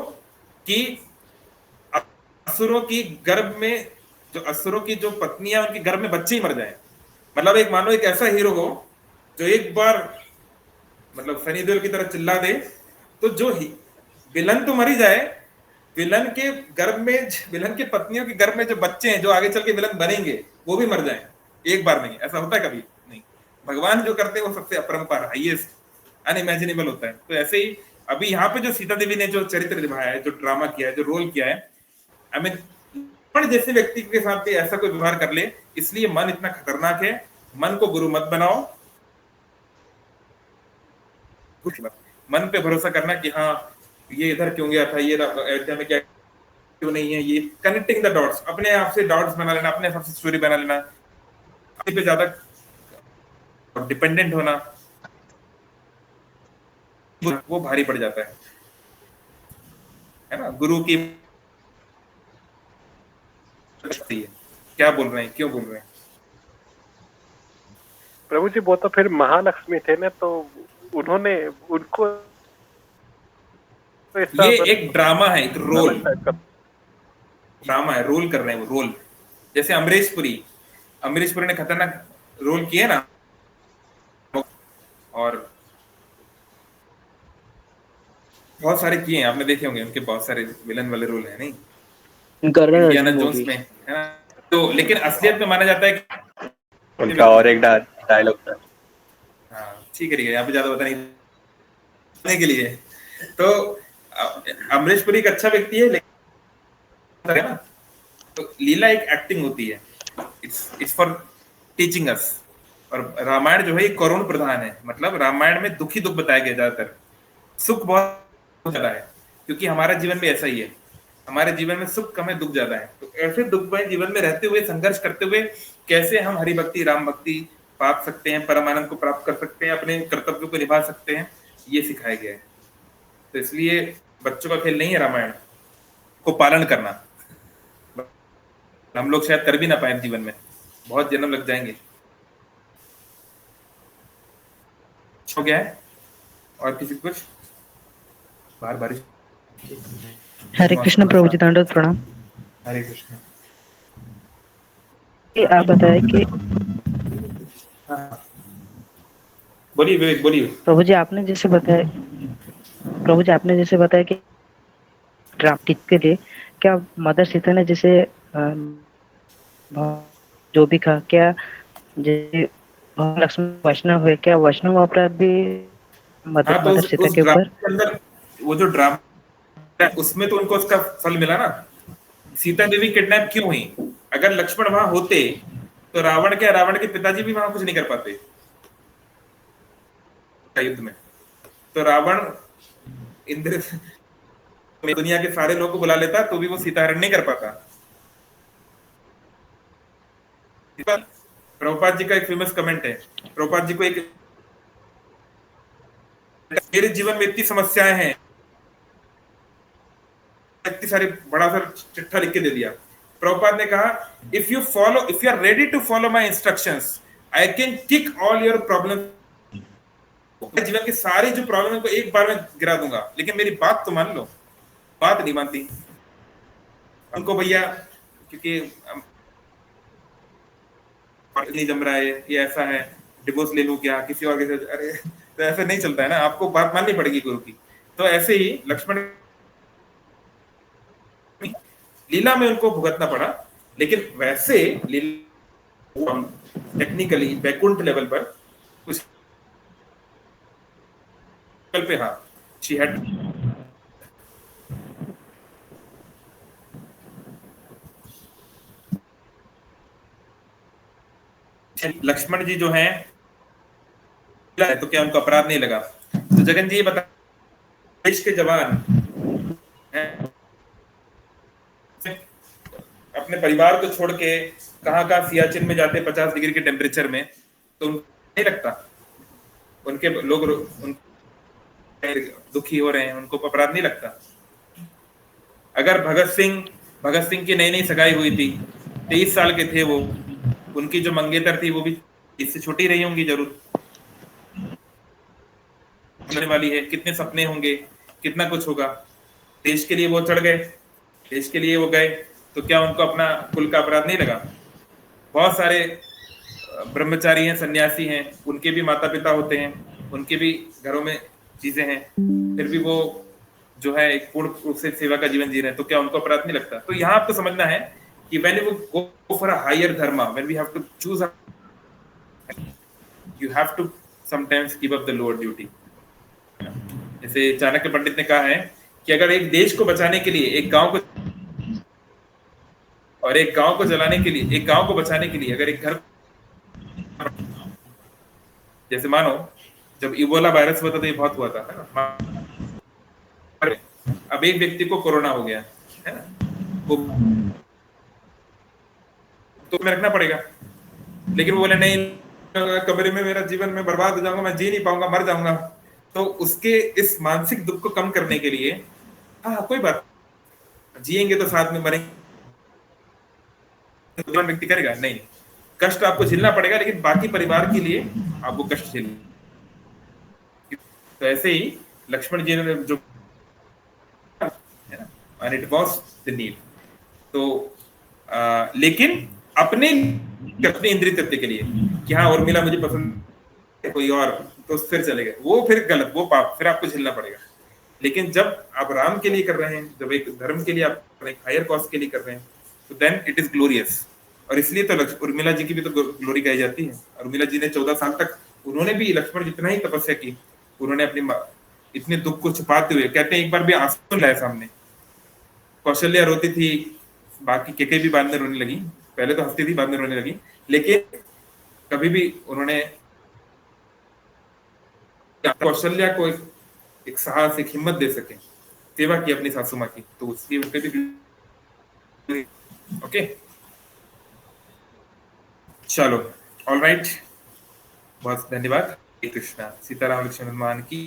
कि असुरों की गर्भ में, जो असुरों की जो पत्नियां, उनके गर्भ में बच्चे ही मर जाए। मतलब एक मानो एक ऐसा हीरो हो जो एक बार मतलब सनी देओल की तरह चिल्ला दे तो जो विलन तो मर ही जाए, विलन के गर्भ में, विलन की पत्नियों के गर्भ में जो बच्चे हैं जो आगे चल के विलन बनेंगे वो भी मर जाए एक बार में। ऐसा होता है कभी नहीं। भगवान जो करते हैं वो सबसे अपरंपार, हाईएस्ट, अनइमेजिनेबल होता है। तो ऐसे ही अभी यहाँ पे जो सीता देवी ने जो चरित्र निभाया है, जो ड्रामा किया है, जो रोल किया है, आई मीन जैसे व्यक्ति के साथ भी ऐसा कोई व्यवहार कर ले, इसलिए मन इतना खतरनाक है। मन को गुरु मत बनाओ, मन पे भरोसा करना कि हाँ ये इधर क्यों गया था, ये अयोध्या में क्या क्यों नहीं है, ये कनेक्टिंग द डॉट्स, अपने आप से डॉट्स बना लेना, अपने हिसाब से स्टोरी बना लेना, अपने पे ज्यादा डिपेंडेंट होना, वो भारी पड़ जाता है ना। गुरु की क्या बोल रहे हैं, क्यों बोल रहे हैं?
प्रभु जी वो तो फिर महालक्ष्मी थे ना, तो उन्होंने उनको
ये एक ड्रामा है, एक रोल ड्रामा है, रोल कर रहे हैं वो रोल। जैसे अमरीश पुरी ने खतरनाक रोल किए ना, और बहुत सारे किए हैं, आपने देखे होंगे उनके बहुत सारे विलन वाले रोल हैं। नहीं इंडियाना जोन्स में है ना, तो लेकिन असलियत में माना जाता है कि
उनका और एक डायलॉग था।
हाँ ठीक है, यहाँ पे ज्यादा बता नहीं के लिए। तो अमरीश पुरी एक अच्छा व्यक्ति है, लेकिन है ना, तो लीला एक एक्टिंग होती है, इट्स फॉर टीचिंग अस। और रामायण जो है ये करुण प्रधान है, मतलब रामायण में दुखी दुख बताया गया ज्यादातर, सुख बहुत ज्यादा है, क्योंकि हमारा जीवन में ऐसा ही है। हमारे जीवन में सुख कम है, दुख ज्यादा है। तो ऐसे दुखमय जीवन में रहते हुए, संघर्ष करते हुए कैसे हम हरि भक्ति, राम भक्ति पा सकते हैं, परमानंद को प्राप्त कर सकते हैं, अपने कर्तव्यों को निभा सकते हैं, ये सिखाया गया है। तो इसलिए बच्चों का खेल नहीं है रामायण को पालन करना। हम लोग शायद कर भी ना पाए जीवन में, बहुत जन्म लग जाएंगे। हो गया है? और किसी कुछ? बार बारिश।
हरे कृष्ण प्रभु जी, दंडवत प्रणाम।
हरे कृष्ण।
आप बताएं कि
बोलिए विवेक, बोलिए।
प्रभु जी आपने जैसे बताया कि ड्राफ्टिंग के लिए क्या मदर सीता ने जैसे जो भी कहा, क्या जैसे लक्ष्मण वैष्णव हुए, क्या वैष्णव अपराध भी मदर सीता के ऊपर?
वो जो ड्रामा उसमें तो उनको उसका फल मिला ना। सीता देवी किडनैप क्यों हुई? अगर लक्ष्मण वहां होते तो रावण के पिताजी भी वहां कुछ नहीं कर पाते युद्ध में। तो रावण इंद्र दुनिया के सारे लोगों को बुला लेता तो भी वो सीता हरण नहीं कर पाता। प्रभुपाद जी का एक फेमस कमेंट है, प्रभुपाद जी को एक, मेरे जीवन में इतनी समस्याएं हैं, इतनी सारी, बड़ा सा चिट्ठा लिख के दे दिया। प्रभुपाद ने कहा, if you are ready to follow my instructions, I can kick all your problem. जीवन की सारी जो प्रॉब्लम को एक बार में गिरा दूंगा, लेकिन मेरी बात तो मान लो। बात नहीं मानती उनको भैया, क्योंकि नहीं जम रहा है, ये ऐसा है, डिवोर्स ले लूं क्या किसी और के साथ? अरे तो ऐसे नहीं चलता है ना, आपको बात माननी पड़ेगी गुरु की। तो ऐसे ही लक्ष्मण लीला में उनको भुगतना पड़ा, लेकिन वैसे लीला टेक्निकली वैकुंठ लेवल पर कुछ पे, हाँ शी हैड लक्ष्मण जी जो हैं तो क्या उनको अपराध नहीं लगा? तो जगन जी ये बता, देश के जवान हैं, अपने परिवार को छोड़ के कहाँ सियाचिन में जाते 50 डिग्री के टेम्परेचर में, तो उनको नहीं लगता? उनके लोग दुखी हो रहे हैं, उनको अपराध नहीं लगता? अगर भगत सिंह की नई सगाई हुई थी, 23 साल के थे वो, उनकी जो मंगेतर थी वो भी इससे छोटी रही होंगी जरूर, होने वाली है, कितने सपने होंगे, कितना कुछ होगा, देश के लिए वो चढ़ गए, देश के लिए वो गए, तो क्या उनको अपना कुल का अपराध नहीं लगा? बहुत सारे ब्रह्मचारी हैं, सन्यासी हैं, उनके भी माता पिता होते हैं, उनके भी घरों में चीजें हैं, फिर भी वो जो है एक पूर्ण रूप से सेवा का जीवन जी रहे हैं, तो क्या उनको अपराध नहीं लगता? तो यहाँ आपको समझना है कि when you go for a higher dharma, when we have to choose, you have to sometimes give up the lower duty. जैसे चाणक्य पंडित ने कहा है कि अगर एक देश को बचाने के लिए, एक गांव को चलाने के लिए, एक गांव को बचाने के लिए अगर एक घर, जैसे मानो जब इबोला वायरस हुआ था तो ये बहुत हुआ था, है ना? अब एक व्यक्ति को कोरोना हो गया है ना, वो तो मैं रखना पड़ेगा, लेकिन वो बोले नहीं, कमरे में मेरा जीवन में बर्बाद हो जाऊंगा, मैं जी नहीं पाऊंगा, मर जाऊंगा। तो उसके इस मानसिक दुख को कम करने के लिए, हाँ कोई बात, जिएंगे तो साथ में मरेंगे, व्यक्ति करेगा नहीं, कष्ट आपको झेलना पड़ेगा, लेकिन बाकी परिवार के लिए आप वो कष्ट झेलेंगे। तो ऐसे ही लक्ष्मण जी ने जो है ना, and it was the need, तो लेकिन अपने इंद्रिय तृप्ति के लिए कि हाँ उर्मिला मुझे पसंद है, कोई और, तो फिर चलेगा, वो फिर गलत, वो पाप, फिर आपको झेलना पड़ेगा। लेकिन जब आप राम के लिए कर रहे हैं, जब एक धर्म के लिए आप एक हायर कॉज के लिए कर रहे हैं, तो देन इट इज ग्लोरियस। और इसलिए तो उर्मिला जी की भी तो ग्लोरी गाई जाती है। उर्मिला जी ने 14 साल तक, उन्होंने भी लक्ष्मण जितना ही तपस्या की, उन्होंने अपने इतने दुख को छुपाते हुए, कहते हैं एक बार भी आंसू लाए सामने, कौशल्या रोती थी, बाकी केके भी बाद में रोने लगी, पहले तो हंसती थी बाद में रोने लगी, लेकिन कभी भी उन्होंने कौशल्या को एक साहस, एक हिम्मत दे सके, सेवा की अपनी सासू माँ की, तो उसकी उनके भी ओके। चलो ऑल राइट, बहुत धन्यवाद। कृष्णा, सीताराम लक्ष्मण हनुमान की।